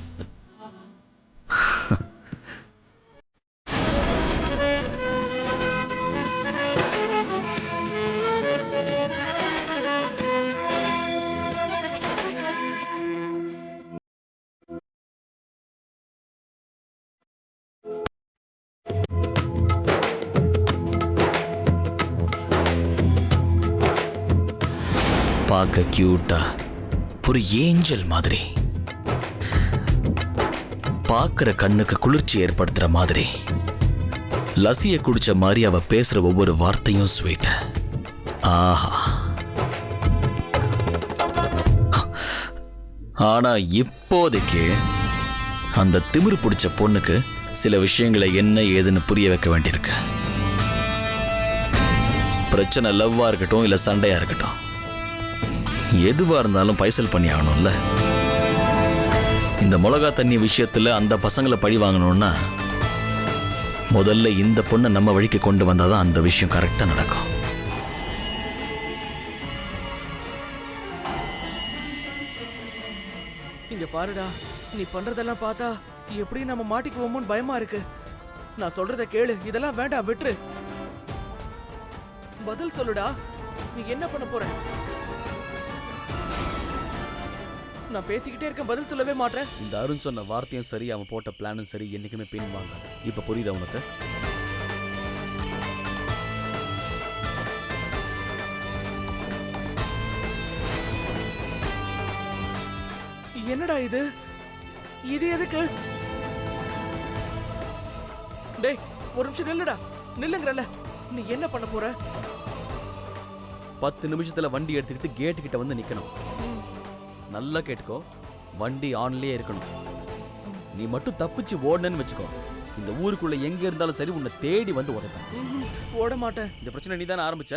பார்க்க கியூட்டா, ஒரு ஏஞ்சல் மாதிரி, பார்க்கிற கண்ணுக்கு குளிர்ச்சி ஏற்படுத்துற மாதிரி, லசிய குடிச்ச மாதிரி அவ பேசுற ஒவ்வொரு வார்த்தையும் ஸ்வீட். ஆஹா. ஆனா இப்போதைக்கு அந்த திமிரு பிடிச்ச பொண்ணுக்கு சில விஷயங்களை என்ன ஏதுன்னு புரிய வைக்க வேண்டியிருக்கு. பிரச்சனை லவ்வா இருக்கட்டும் இல்ல சண்டையா இருக்கட்டும், எதுவா இருந்தாலும் பைசல் பண்ணி ஆகணும்ல. இந்த மிளகா தண்ணி விஷயத்துல அந்த பசங்களை பழி வாங்கணும்னா முதல்ல இந்த பொண்ணை நம்ம வழிக்கு கொண்டு வந்தாதான் அந்த விஷயம் கரெக்டா நடக்கும். இங்க பாருடா, நீ பண்றதெல்லாம் பார்த்தா எப்படி நம்ம மாட்டிக்குவோமோன்னு பயமா இருக்கு. நான் சொல்றத கேளு, இதெல்லாம் வேண்டாம், விட்டுரு. பதில் சொல்லுடா, நீ என்ன பண்ண போற? நான் பேசிக்கிட்டே இருக்க, பதில் சொல்லவே மாட்டேன். இந்த அருண் சொன்ன வார்த்தையும் சரி, அவன் போட்ட பிளானும் சரி, என்னைக்குமே பின் வாங்காது. இப்ப புரியுதா உனக்கு? என்னடா இது? இது எதுக்கு? டேய், ஒரு நிமிஷம் நில்லுடா. நில்லுங்கறல. நீ என்ன பண்ண போற? 10 நிமிஷத்துல வண்டி எடுத்துக்கிட்டு கேட் கிட்ட வந்து நிக்கணும். நல்லா கேட்டுக்கோ, வண்டி ஆன்லயே இருக்கணும். நீ மட்டும் தப்பிச்சு ஓடணும்னு வச்சுக்கோ, இந்த ஊருக்குள்ள எங்க இருந்தாலும் சரி உன்னை தேடி வந்து உதைப்பேன். ஓட மாட்டேன். இந்த பிரச்சனை நீ தானே ஆரம்பிச்ச.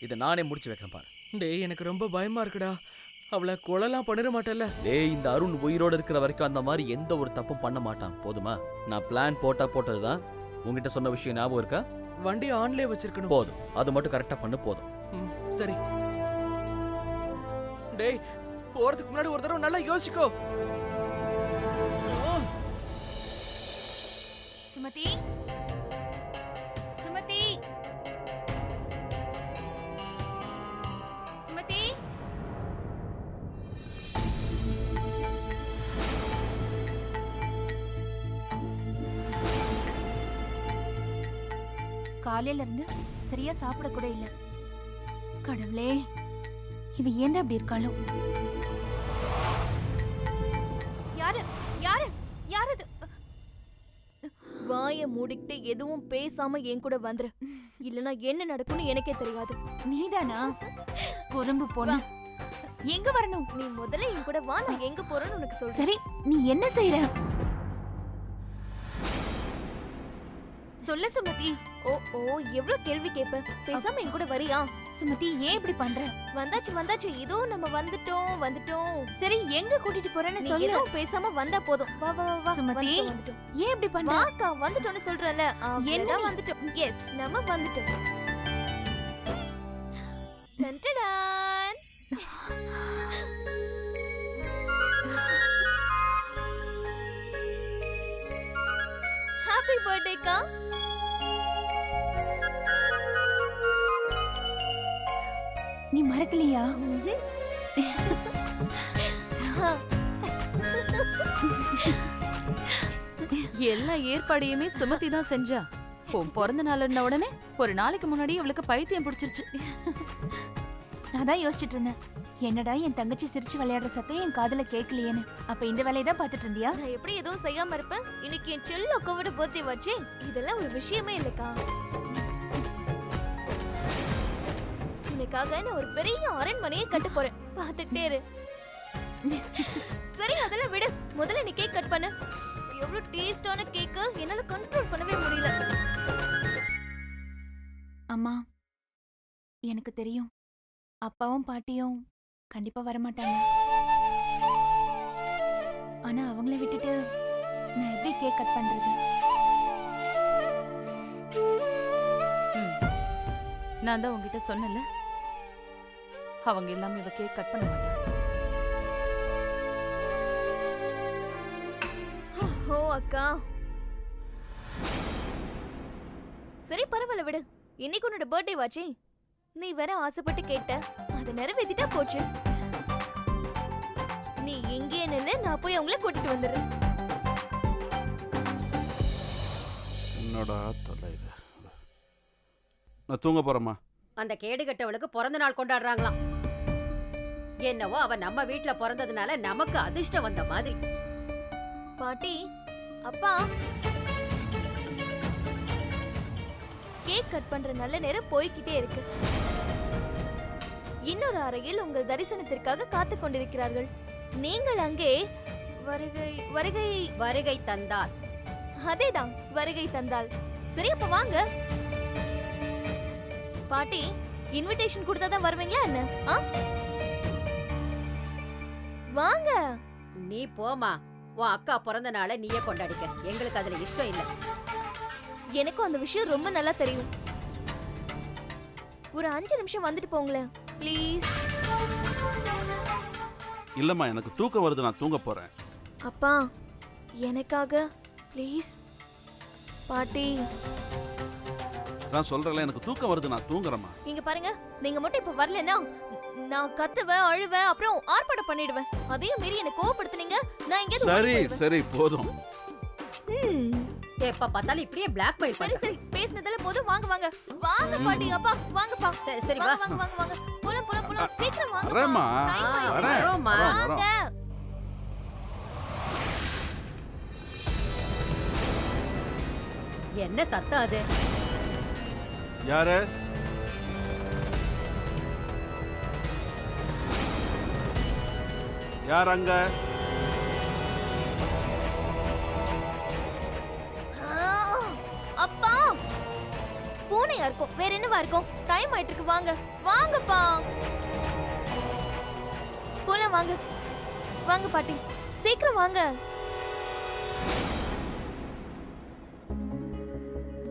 இதை நானே முடிச்சு வைக்கிறேன் பாரு. டேய் எனக்கு ரொம்ப பயமா இருக்குடா. அவளை கொலைலாம் பண்ணிட மாட்டேல்ல? டேய் இந்த அருண் உயிரோட இருக்கிற வரைக்கும் அந்த மாதிரி எந்த ஒரு தப்பும் பண்ண மாட்டான், போதுமா? நான் பிளான் போட்டதுதான். உங்ககிட்ட சொன்ன விஷயம் ஞாபகம் இருக்கா? வண்டி ஆன்லயே வச்சிருக்கணும். போதும், அது மட்டும் கரெக்டா பண்ணு, போதும். சரி. டேய் போறதுக்கு முன்னாடி ஒரு தடவை நல்லா யோசிக்கோ. சுமதி, சுமதி, சுமதி. காலையில இருந்து சரியா சாப்பிட கூட இல்ல. கடவுளே, இவ ஏன் அப்படி இருக்காளோ? யாரு யாரு யாரு இது? வாயை மூடிக்கிட்டு எதுவும் பேசாம என் கூட வந்துரு, இல்லனா என்ன நடக்கும்னு எனக்கே தெரியாது. நீதானா பொறும்பு பொண்ணு? எங்க வரணும்? நீ முதல்ல என் கூட வா, நான் எங்க போறேன்னு உனக்கு சொல்றேன். சரி, நீ என்ன செய்யற? சொல்ல சுமதி. ஓ ஓ, எவ்வளவு கேள்வி கேப்ப? பேசாம என் கூட வரியா? சுமதி, ஏன் இப்படி பண்ற? வந்தாச்சு, இதோ நம்ம வந்துட்டோம். சரி, எங்க கூட்டிட்டு போறேன்னு சொல்லு. ஏதோ பேசாம வந்தா போதும். வா வா வா. சுமதி, வந்துட்டோம். ஏன் இப்படி பண்ற? வாக்கா, வந்துட்டோம்னு சொல்றேன்ல. என்ன வந்துட்டோம்? எஸ், நம்ம வந்துட்டோம். டன்டடான். ஹாப்பி பர்த்டே கா. நீ மறக்கலையா? எல்லா ஏற்பாடையுமே சுமதி தான் செஞ்சா. உன் பிறந்த நாள்ன உடனே ஒரு நாளைக்கு முன்னாடி இவளுக்கு பைத்தியம் பிடிச்சிருச்சு. நான் தான் யோசிச்சுட்டு இருந்தேன், என்னடா என் தங்கச்சி சிரிச்சு விளையாடுற சத்தம் என் காதுல கேட்கலையேன்னு. அப்ப இந்த வேலையை தான் பாத்துட்டு இருந்தியா? நான் எப்படி எதுவும் செய்யாம இருப்பேன்? இன்னைக்கு என் செல்ல அக்காவோட பர்த்டே வச்சு, இதெல்லாம் ஒரு விஷயமே இல்லக்கா. எனக்காக நான் ஒரு பெரிய அரண்மனையை கட்ட போறேன், பாத்துக்கிட்டே இரு. சரி, அதெல்லாம் விடு, முதல்ல நீ கேக் கட் பண்ணு. எவ்வளவு டேஸ்டான கேக், என்னால கண்ட்ரோல் பண்ணவே முடியல. அம்மா, எனக்கு தெரியும் அப்பாவும் பாட்டியும் கண்டிப்பா வரமாட்டாங்க. ஆனா அவங்கள விட்டுட்டு நான் எப்படி கேக் கட் பண்றது? நான் தான் உங்ககிட்ட சொன்னல, அவங்க எல்லாமே இவ கேக் கட் பண்ண மாட்டாங்க. ஓ அக்கா, சரி பரவாயில்ல விடு. இன்னைக்கு உன்னோட பர்த்டே வாச்சே, நீ வேற ஆசைப்பட்டு கேட்ட, அதை நிறைவேத்திட்டா போச்சு. நீ எங்கே நில்லு, நான் போய் அவங்கள கூட்டிட்டு வந்துடுறேன். என்னடா தொல்லை இது. நான் தூங்க போறேம்மா. அந்த கேடு கட்டவளுக்கு பிறந்த நாள் கொண்டாடுறாங்களாம். என்னவோ அவ நம்ம வீட்ல பிறந்ததுனால நமக்கு அதிர்ஷ்டம் வந்த மாதிரி. பாட்டி, அப்பா, கேக் கட் பண்ற நல்ல நேரம் போய்கிட்டே இருக்கு. இன்னொரு அறையில் உங்கள் தரிசனத்திற்காக காத்து கொண்டிருக்கிறார்கள். நீங்கள் அங்கே வருகை வருகை வருகை தந்தால். அதேதான், வருகை தந்தால். சரி, அப்ப வாங்க. பாட்டி, இன்விடேஷன் கொடுத்தாதான் வருவீங்களா என்ன? வாங்க. நீ போமா, உன் அக்கா பிறந்த நாளை நீயே கொண்டாடிக்க. எங்களுக்கு அதுல இஷ்டம் இல்ல. எனக்கும் அந்த விஷயம் ரொம்ப நல்லா தெரியும். ஒரு 5 நிமிஷம் வந்துட்டு போங்களேன் ப்ளீஸ். இல்லம்மா, எனக்கு தூக்கம் வருது, நான் தூங்க போறேன். அப்பா, எனக்காக ப்ளீஸ். பாட்டி, நான் சொல்றேன்ல, எனக்கு தூக்கம் வருது, நான் தூங்குறேம்மா. இங்க பாருங்க, நீங்க மட்டும் இப்ப வரலன்னா நான் கத்துவேன், அழுவேன், அப்புறம் ஆர்ப்பாட்டம் பண்ணிடுவேன். அதையும் மீறி என்ன கோவப்படுத்துனீங்க, நான் எங்க சரி சரி போதும். எப்ப பார்த்தாலும் இப்படியே பிளாக்மெயில் சரி பண்ற. சரி, பேசினதுல போதும். வாங்க வாங்க வாங்க பாட்டி. அப்பா வாங்கப்பா. சரி சரி வா. வாங்க வாங்க வாங்க, போலாம் போலாம் போலாம், சீக்கிரம் வாங்க. வரேம்மா, வரேன். வாங்க. என்ன சத்தம் அது? யாரு? யார் அங்க? அப்பா, பூனையா இருக்கும், வேற என்ன என்னவா இருக்கும்? டைம் ஆயிட்டு இருக்கு, வாங்க வாங்கப்பா. போலாம் வாங்க. வாங்க பாட்டி, சீக்கிரம் வாங்க.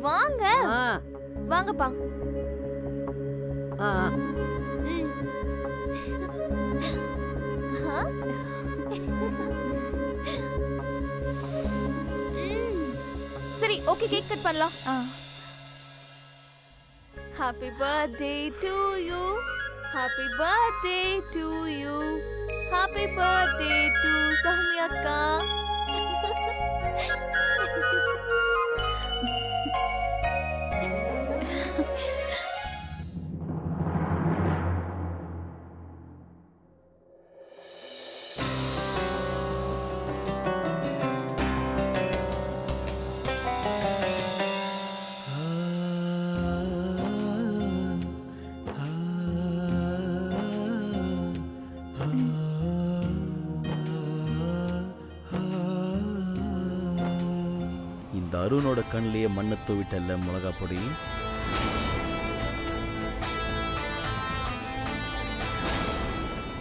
வாங்க வாங்கப்பா. சரி, ஓகே, கேக் கட் பண்ணலாம். Happy birthday to you, happy birthday to you, happy birthday to Soumya அக்கா. இந்த அருணோட கண்ணிலேயே மண்ணை தூவிட்டல்ல மிளகா பொடி.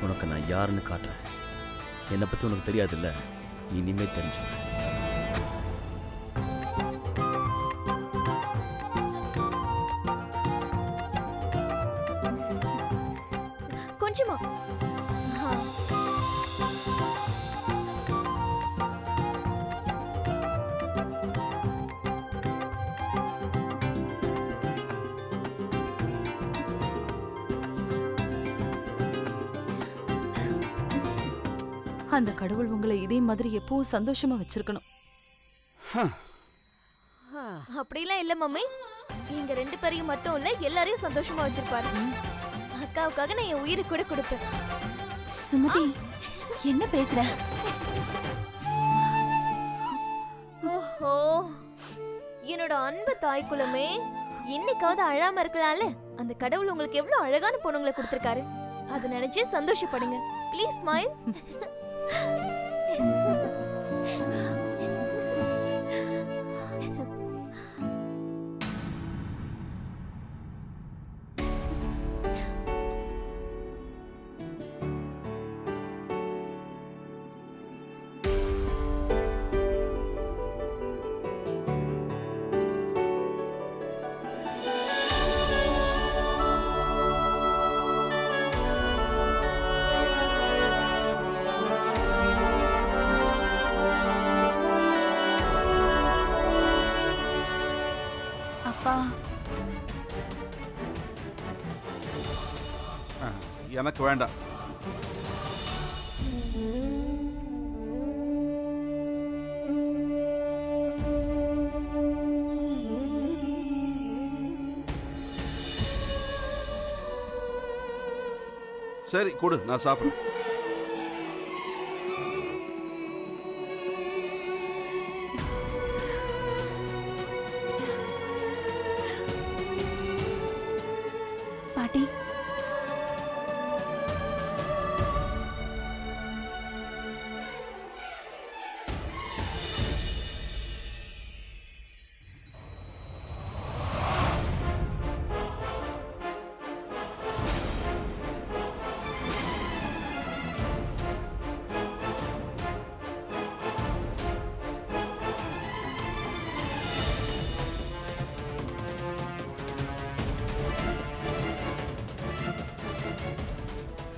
உனக்கு நான் யாருன்னு காட்டுறேன். என்னை பத்தி உனக்கு தெரியாதுல்ல, இனிமே தெரிஞ்சுக்க. கொஞ்சமா அந்த கடவுள் உங்களை இதே மாதிரி எப்பவும் சந்தோஷமா வச்சிருக்கணும். அப்படிலாம் இல்ல மம்மி, நீங்க 2 பேரையும் மட்டும் இல்ல, எல்லாரையும் சந்தோஷமா வச்சிருப்பாரு. அக்காவுக்காக நான் என் உயிரை கூட கொடுப்பேன். சுமதி, என்ன பேசுற? ஓஹோ, என்னோட அன்பு தாய் குலமே, இன்னைக்காவது அழாம இருக்கலாம்ல. அந்த கடவுள் உங்களுக்கு எவ்வளவு அழகான பொண்ணுங்களை கொடுத்திருக்காரு. அதை நினைச்சு சந்தோஷப்படுங்க. Please smile. அப்பா, எனக்கு வேண்டாம். சரி கொடு, நான் சாப்பிடுறேன். பாட்டி,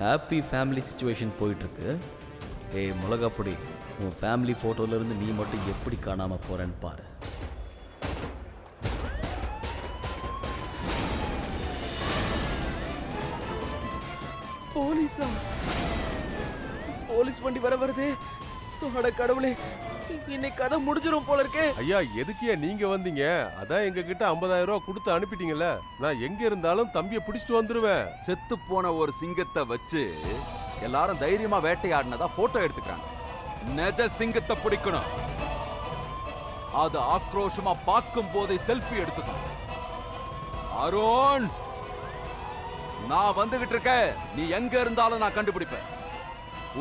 ஹாப்பி ஃபேமிலி சிச்சுவேஷன் போயிட்டு இருக்கு. ஏய் மிளகா பொடி, உன் ஃபேமிலி போட்டோல இருந்து நீ மட்டும் எப்படி காணாம போறேன்னு பாரு. போலீஸா? போலீஸ் வண்டி வர வருது. அட கடவுளே, இன்னைக்கு கதை முடிஞ்சிரும் போல இருக்கே. ஐயா, எதுக்கியா நீங்க வந்தீங்க? அதான் எங்க கிட்ட 50,000 ரூபாய் கொடுத்து அனுப்பிட்டீங்கல்ல. நான் எங்க இருந்தாலும் தம்பியை பிடிச்சிட்டு வந்துருவேன். செத்து போன ஒரு சிங்கத்தை வச்சு எல்லாரும் தைரியமா வேட்டையாடினதா போட்டோ எடுத்துக்கிறாங்க. நெஜ சிங்கத்தை பிடிக்கணும். அது ஆக்ரோஷமா பார்க்கும் போதே செல்ஃபி எடுத்துக்கணும். அருண், நான் வந்துகிட்டு இருக்க. நீ எங்க இருந்தாலும் நான் கண்டுபிடிப்பேன்.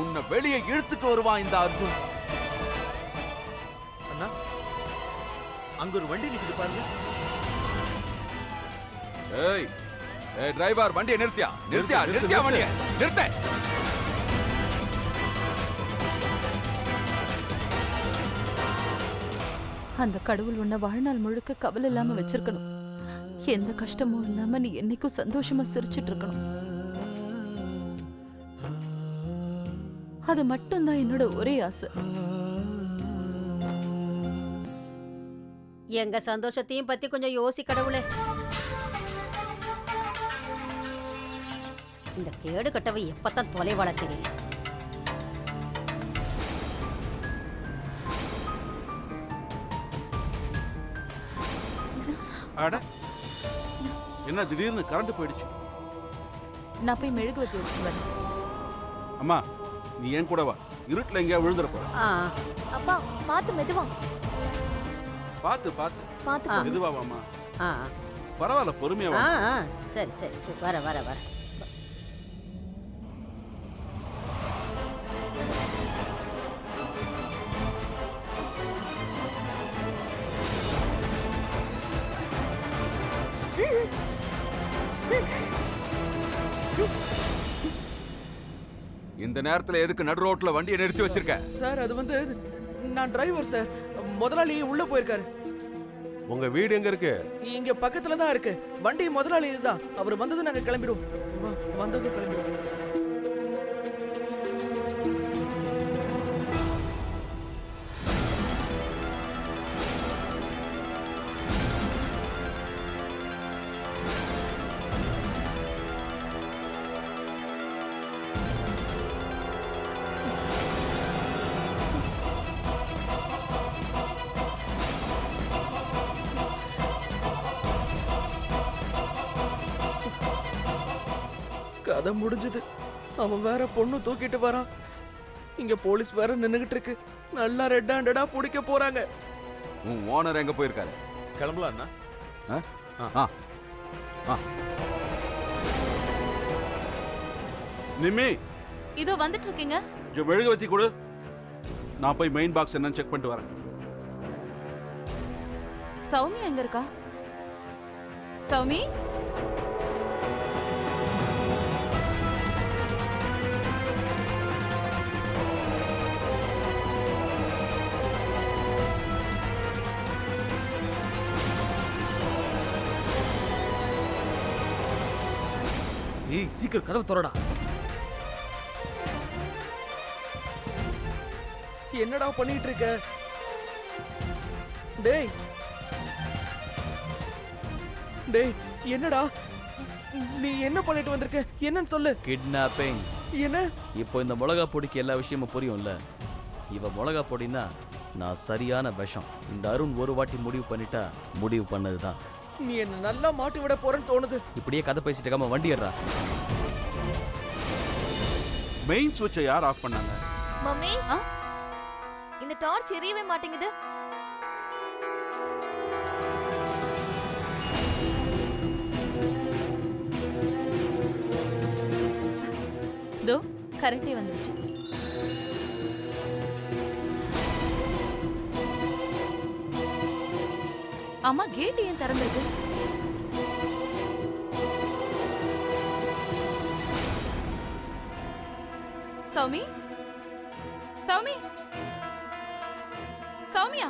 உன்னை வெளியே இழுத்துட்டு வருவான் இந்த அர்ஜுன். அங்க ஒரு வண்டி நிக்குது பாருங்க. ஏய் ஏய் டிரைவர் வண்டியை நிறுத்தியா வண்டியை நிறுத்த. அந்த கடவுள் உன்னை வாழ்நாள் முழுக்க கவலை இல்லாம வச்சிருக்கணும். எந்த கஷ்டமும் இல்லாம நீ என்னைக்கும் சந்தோஷமா சிரிச்சிட்டு இருக்கணும். அது மட்டும்தான் என்னோட ஒரே ஆசை. எங்க சந்தோஷத்தையும் பத்தி கொஞ்சம் யோசி கடவுளே. இந்த கேடு கட்டவை எப்பதான் தொலைவாள தெரியல. அட என்ன திடீர்னு கரண்ட் போயிடுச்சு? நான் போய் மெழுகுவத்தி எடுத்துட்டு வரேன். அம்மா நீ ஏன் கூட வா, இருட்டுல எங்கேயா விழுந்துற போற. அப்பா பாத்து மெதுவா. பார்த்து மெதுவா வாமா. பரவாயில்ல பொறுமையா வா. சரி சரி வர வர வர. இந்த நேரத்துல எதுக்கு நடு ரோட்ல வண்டியை நிறுத்தி வச்சிருக்க? சார் அது வந்து நான் டிரைவர் சார். முதலாளி உள்ள போயிருக்காரு. உங்க வீடு எங்க இருக்கு? இங்க பக்கத்துல தான் இருக்கு. வண்டி முதலாளி தான். அவர் வந்தது நாங்க கிளம்பிடுவோம். வந்தது கிளம்பிடுவோம். கதை முடிஞ்சது. அவன் வேற பொண்ணு தூக்கிட்டு வரான். இங்க போலீஸ் வேற நின்னுகிட்டு இருக்கு. நல்லா ரெட் ஹேண்டடா பிடிக்க போறாங்க. உன் ஓனர் எங்க போயிருக்காரு? கிளம்பலாம் அண்ணா. நிம்மி இதோ வந்துட்டு இருக்கீங்க. கொஞ்சம் மெழுகுவத்தி கொடு, நான் போய் மெயின் பாக்ஸ் என்னன்னு செக் பண்ணிட்டு வரேன். சௌமி எங்க இருக்கா? சௌமி ஏய் சீக்கிரம் கதவு திறடா. என்னடா பண்ணிட்டு இருக்க? டேய் டேய் என்னடா நீ என்ன பண்ணிட்டு வந்திருக்க? என்னன்னு சொல்லு. கிட்னாப்பிங். என்ன? இப்போ இந்த மிளகா பொடிக்கு எல்லா விஷயமும் புரியும்ல. இவ மிளகா பொடினா நான் சரியான விஷம். இந்த அருண் ஒரு வாட்டி முடிவு பண்ணிட்டா முடிவு பண்ணதுதான். நீ என்ன நல்லா மாட்டி விட போறேன்னு தோணுது. இப்படியே கதை பேசிட்டு இருக்காம வண்டி ஏறா. மெயின் சுவிட்சை யார் ஆஃப் பண்ணாங்க? மம்மி இந்த டார்ச் எரியவே மாட்டேங்குது. இதோ கரெக்டே வந்துருச்சு. அம்மா கேட் ஏன் திறந்திருக்கு? சௌமி சௌமி சௌமியா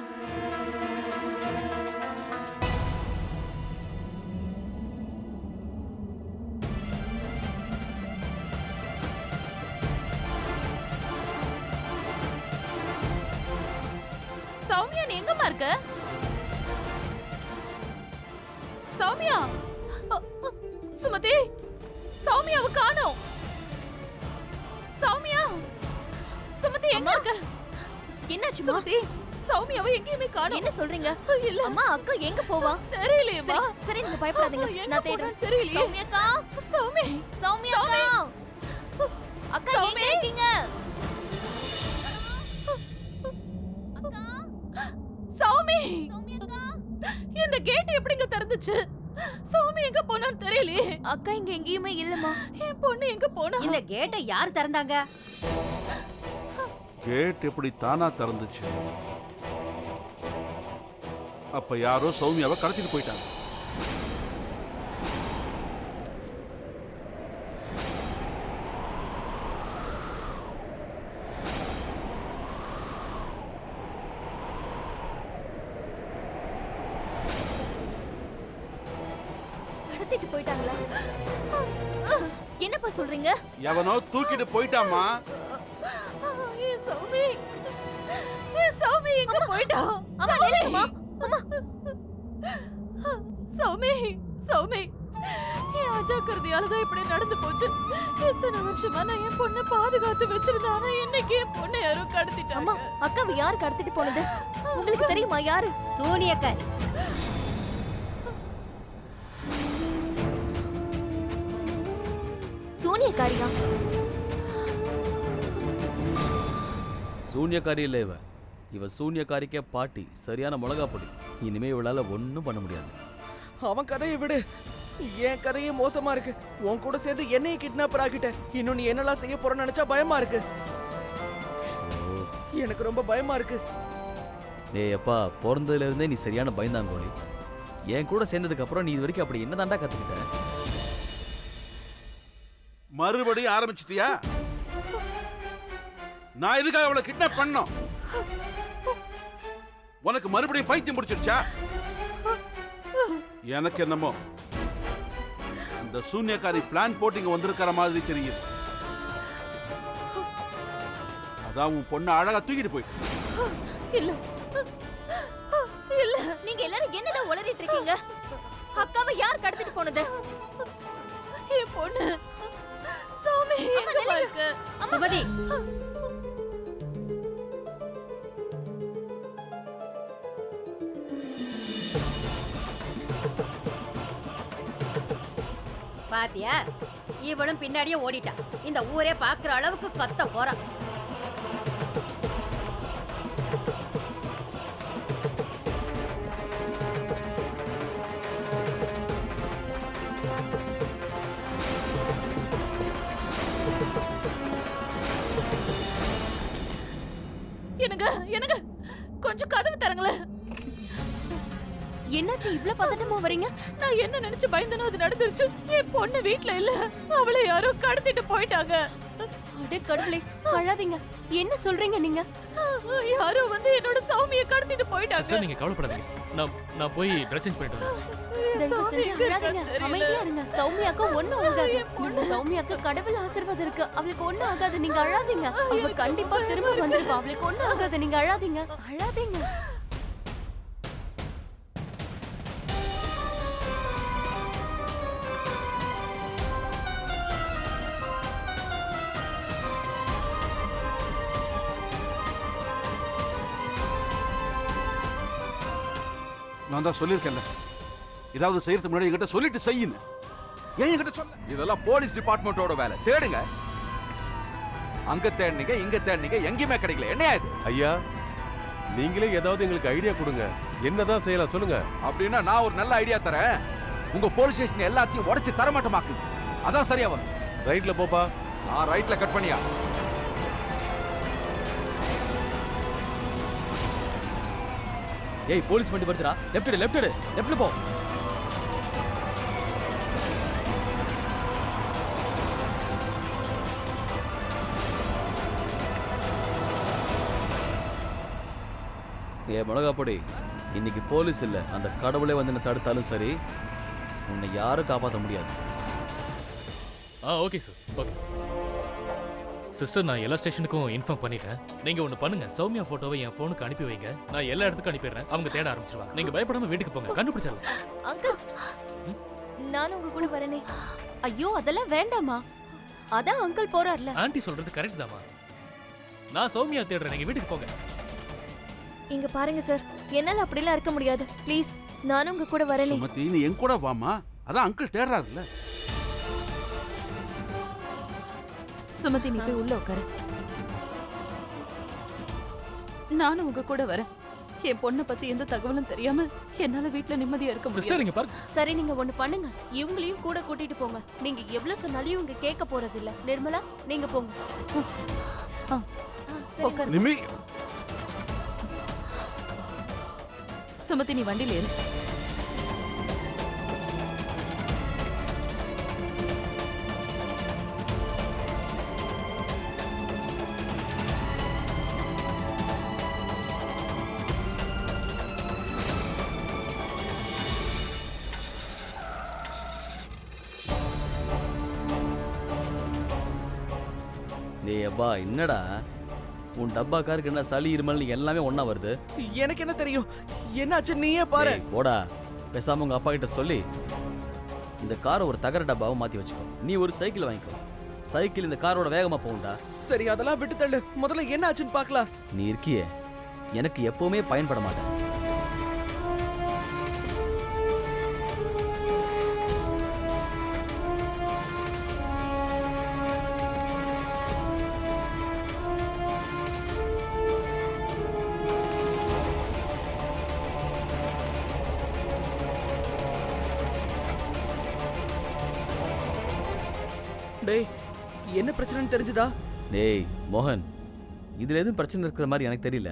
சௌமியா நீ எங்கம்மா இருக்க? சௌமியா சுமதி சௌமியாவை காணோம். சௌமியா சுமதி எங்க இருக்க? என்னாச்சு சுமதி சௌமியாவை எங்கேயுமே காணோம். என்ன சொல்றீங்க? இல்ல அம்மா அக்கா எங்க போவா? தெரியலையேமா. சரி நீங்க பயப்படாதீங்க. நான் தேடுறேன். தெரியலையே. சௌமி அக்கா சௌமி சௌமி அக்கா அக்கா எங்க இருக்கீங்க? அக்கா சௌமி சௌமி அக்கா இந்த கேட் எப்படிங்க திறந்துச்சு? சௌமி எங்க போனான்னு தெரியலையே. அக்கா இங்க எங்கேயுமே இல்லம்மா. என் பொண்ணு எங்க போனா? இந்த கேட்டை யார் திறந்தாங்க? கேட் எப்படி தானா திறந்துச்சு? அப்ப யாரோ சௌமியாவை கடத்திட்டு போயிட்டாங்க. கடத்திட்டு போயிட்டாங்களா? என்னப்பா சொல்றீங்க? எவனோ தூக்கிட்டு போயிட்டாமா. சௌமி சௌமி எங்க போயிட்டா? அம்மா நில்லுங்கம்மா. அம்மா சௌமி சௌமி என் அஜாக்கிரதையாலதான் இப்படி நடந்து போச்சு. எத்தனை வருஷமா நான் என் பொண்ணை பாதுகாத்து வச்சிருந்தேன். ஆனா இன்னைக்கு என் பொண்ணை யாரோ கடத்திட்டாங்க. அக்காவை யாரு கடத்திட்டு போனது உங்களுக்கு தெரியுமா? யாரு? சூனியக்காரி. சூனியக்காரியா? சூன்யக்காரி இல்ல இவ சூன்யக்காரிக்கே பாட்டி, சரியான மிளகா பொடி. இனிமே இவளால ஒன்னும் பண்ண முடியாது. அவன் கதையை விடு, என் கதையே மோசமா இருக்கு. உன் கூட சேர்ந்து என்னைய கிட்னாப்பர் ஆகிட்ட. இன்னும் நீ என்னெல்லாம் செய்ய போறன்னு நினைச்சா பயமா இருக்கு. எனக்கு ரொம்ப பயமா இருக்கு. டேய் அப்பா, பிறந்ததுல இருந்தே நீ சரியான பயந்தாங்கோலி. என் கூட சேர்ந்ததுக்கு அப்புறம் நீ இது வரைக்கும் அப்படி என்னதான்டா கத்துக்கிட்ட? மறுபடியும் ஆரம்பிச்சிட்டியா? நான் எதுக்காக அவளை கிட்னாப் பண்ணோம்? உனக்கு மறுபடியும் பைத்தியம் முடிச்சிருச்சா? எனக்கு என்னமோ இந்த சூன்யக்காரி பிளான் போட்டு இங்க வந்திருக்கிற மாதிரி தெரியுது. அதான் உன் பொண்ணு அழகா தூக்கிட்டு போயிட்டு. இல்ல இல்ல, நீங்க எல்லாரும் என்னதான் உளறிட்டு இருக்கீங்க? அக்காவை யார் கடத்திட்டு போனது? என் பொண்ணு சௌமி எங்க இருக்கு? சுமதி, பாத்தியா? இவளும் பின்னாடியே ஓடிட்டா. இந்த ஊரே பாக்குற அளவுக்கு கத்த போறா. என்னங்க என்னங்க, கொஞ்சம் கதவு தரங்களேன். என்னாச்சு இவ்ளோ பதட்டமா வரீங்க? நான் என்ன நினைச்சு பயந்தனோ அது நடந்துருச்சு. என் பொண்ணு வீட்ல இல்ல, அவளை யாரோ கடத்திட்டு போயிட்டாங்க. அடே கடவுளே, அழாதீங்க. என்ன சொல்றீங்க நீங்க? யாரோ வந்து என்னோட சௌமியை கடத்திட்டு போயிட்டாங்க. நீங்க கவலைப்படாதீங்க. நான் போய் ட்ரெஸ் சேஞ்ச் பண்ணிட்டு வரேன். தயவு செஞ்சு அழாதீங்க, அமைதியா இருங்க. சௌமியாக்கு ஒண்ணும் ஆகாது. நம்ம சௌமியாக்கு கடவுள் ஆசீர்வாதம் இருக்கு. அவளுக்கு ஒண்ணும் ஆகாது, நீங்க அழாதீங்க. அவ கண்டிப்பா திரும்ப வந்துருவா. அவளுக்கு ஒண்ணும் ஆகாது, நீங்க அழாதீங்க. அழாதீங்க. நான் தான் சொல்லியிருக்கேன்ல, ஏதாவது செய்யறதுக்கு முன்னாடி என்கிட்ட சொல்லிட்டு செய்யணும். ஏன் என்கிட்ட சொல்ல? இதெல்லாம் போலீஸ் டிபார்ட்மெண்டோட வேலை. தேடுங்க. அங்க தேடினீங்க, இங்க தேடினீங்க, எங்கேயுமே கிடைக்கல. என்னையா இது? ஐயா, நீங்களே ஏதாவது எங்களுக்கு ஐடியா கொடுங்க. என்னதான் செய்யலாம் சொல்லுங்க. அப்படின்னா நான் ஒரு நல்ல ஐடியா தரேன். உங்க போலீஸ் ஸ்டேஷன் எல்லாத்தையும் உடைச்சு தரமாட்டமாக்கு. அதான் சரியா வரும். ரைட்ல போப்பா. நான் ரைட்ல கட் பண்ணியா? ஏய், போலீஸ் வண்டி வருதுடா. லெஃப்ட்ல போ. ஏ மிளகா பொடி, இன்னைக்கு போலீஸ் இல்ல, அந்த கடவுளே வந்து என்ன தடுத்தாலும் சரி, உன்னை யாரும் காப்பாற்ற முடியாது. Okay sir, okay. சிஸ்டர், நான் எல்லா ஸ்டேஷனுக்கும் இன்ஃபார்ம் பண்ணிட்டேன். நீங்க ஒண்ணு பண்ணுங்க, சௌமியா போட்டோவை என் போனுக்கு அனுப்பி வைங்க. நான் எல்லா இடத்துக்கும் அனுப்பிடுறேன். அவங்க தேட ஆரம்பிச்சிருவாங்க. நீங்க பயப்படாம வீட்டுக்கு போங்க, கண்டுபிடிச்சிடலாம். அங்கிள், நானும் உங்க கூட வரேனே. ஐயோ, அதெல்லாம் வேண்டாமா. அதான் அங்கிள் போறார்ல. ஆன்ட்டி சொல்றது கரெக்ட் தாமா. நான் சௌமியா தேடுறேன், நீங்க வீட்டுக்கு போங்க. இங்க பாருங்க சார், என்னால அப்படிலாம் இருக்க முடியாது. ப்ளீஸ், நானும் உங்க கூட வரேனே. சுமதி, நீ என் கூட வாமா. அதான் அங்கிள் தேடுறாருல்ல. சுமதி, நீ போய் உள்ள உட்காரு. நானும் உங்க கூட வரேன். என் பொண்ணை பத்தி எந்த தகவலும் தெரியாம என்னால வீட்ல நிம்மதியா இருக்க முடியாது. சிஸ்டர், இங்க பாருங்க. சரி, நீங்க ஒண்ணு பண்ணுங்க. இவங்களையும் கூட கூட்டிட்டு போங்க. நீங்க எவ்வளவு சொன்னாலும் இவங்க கேட்க போறது இல்ல. நிர்மலா, நீங்க போங்க. உட்காரு. நிமி, சுமதி, நீ வண்டியில ஏறு. டேய் அப்பா என்னடா உன் டப்பா காருக்கு என்ன சளி இருமல் எல்லாமே ஒண்ணா வருது. எனக்கு என்ன தெரியும்? என்னாச்சு நீயே பாரு. டேய், போடா பேசாம உங்க அப்பா கிட்ட சொல்லி இந்த காரை ஒரு தகர டப்பாவை மாத்தி வச்சுக்கோ. நீ ஒரு சைக்கிள் வாங்கிக்கோ. சைக்கிள் இந்த காரோட வேகமா போகும்டா. சரி அதெல்லாம் விட்டு தள்ளு, முதல்ல என்ன ஆச்சுன்னு பார்க்கலாம். நீ இருக்கியே எனக்கு எப்பவுமே பயன்பட மாட்டேன். டேய் என்ன பிரச்சனைன்னு தெரிஞ்சுதா? டேய் மோகன், இதுல எதுவும் பிரச்சனை இருக்கிற மாதிரி எனக்கு தெரியல.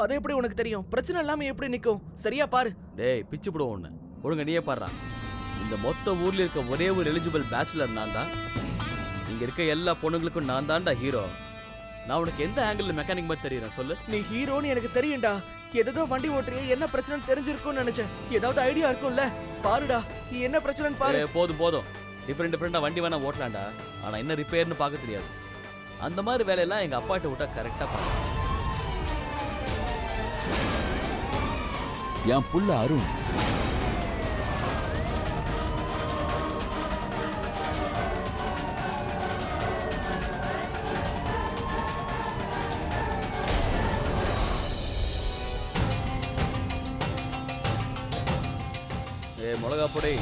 அது எப்படி உனக்கு தெரியும்? பிரச்சனை இல்லாம எப்படி நிக்கும்? சரியா பாரு. டேய் பிச்சு போடுவோம் ஒண்ணு. ஒழுங்க நீயே பாடுறா. இந்த மொத்த ஊர்ல இருக்க ஒரே ஒரு எலிஜிபிள் பேச்சுலர் நான் தான். இங்க இருக்க எல்லா பொண்ணுங்களுக்கும் நான் தான்டா ஹீரோ. நான் உனக்கு எந்த ஆங்கிள் மெக்கானிக் மாதிரி தெரியுறேன் சொல்லு. நீ ஹீரோன்னு எனக்கு தெரியும்டா. ஏதோ வண்டி ஓட்டுறியே, என்ன பிரச்சனைன்னு தெரிஞ்சிருக்கும்னு நினைச்சேன். ஏதாவது ஐடியா இருக்கும்ல? பாருடா என்ன பிரச்சனைன்னு பாரு. போதும் போதும். டிஃப்ரெண்டா வண்டி வேணா ஓட்டலாம்டா. ஆனா என்ன ரிப்பேர்னு பார்க்க தெரியாது. அந்த மாதிரி வேலையெல்லாம் எங்க அப்பாட்ட விட்டா கரெக்டா பண்ணலாம். என் புள்ள அருண் மிளகா பொடி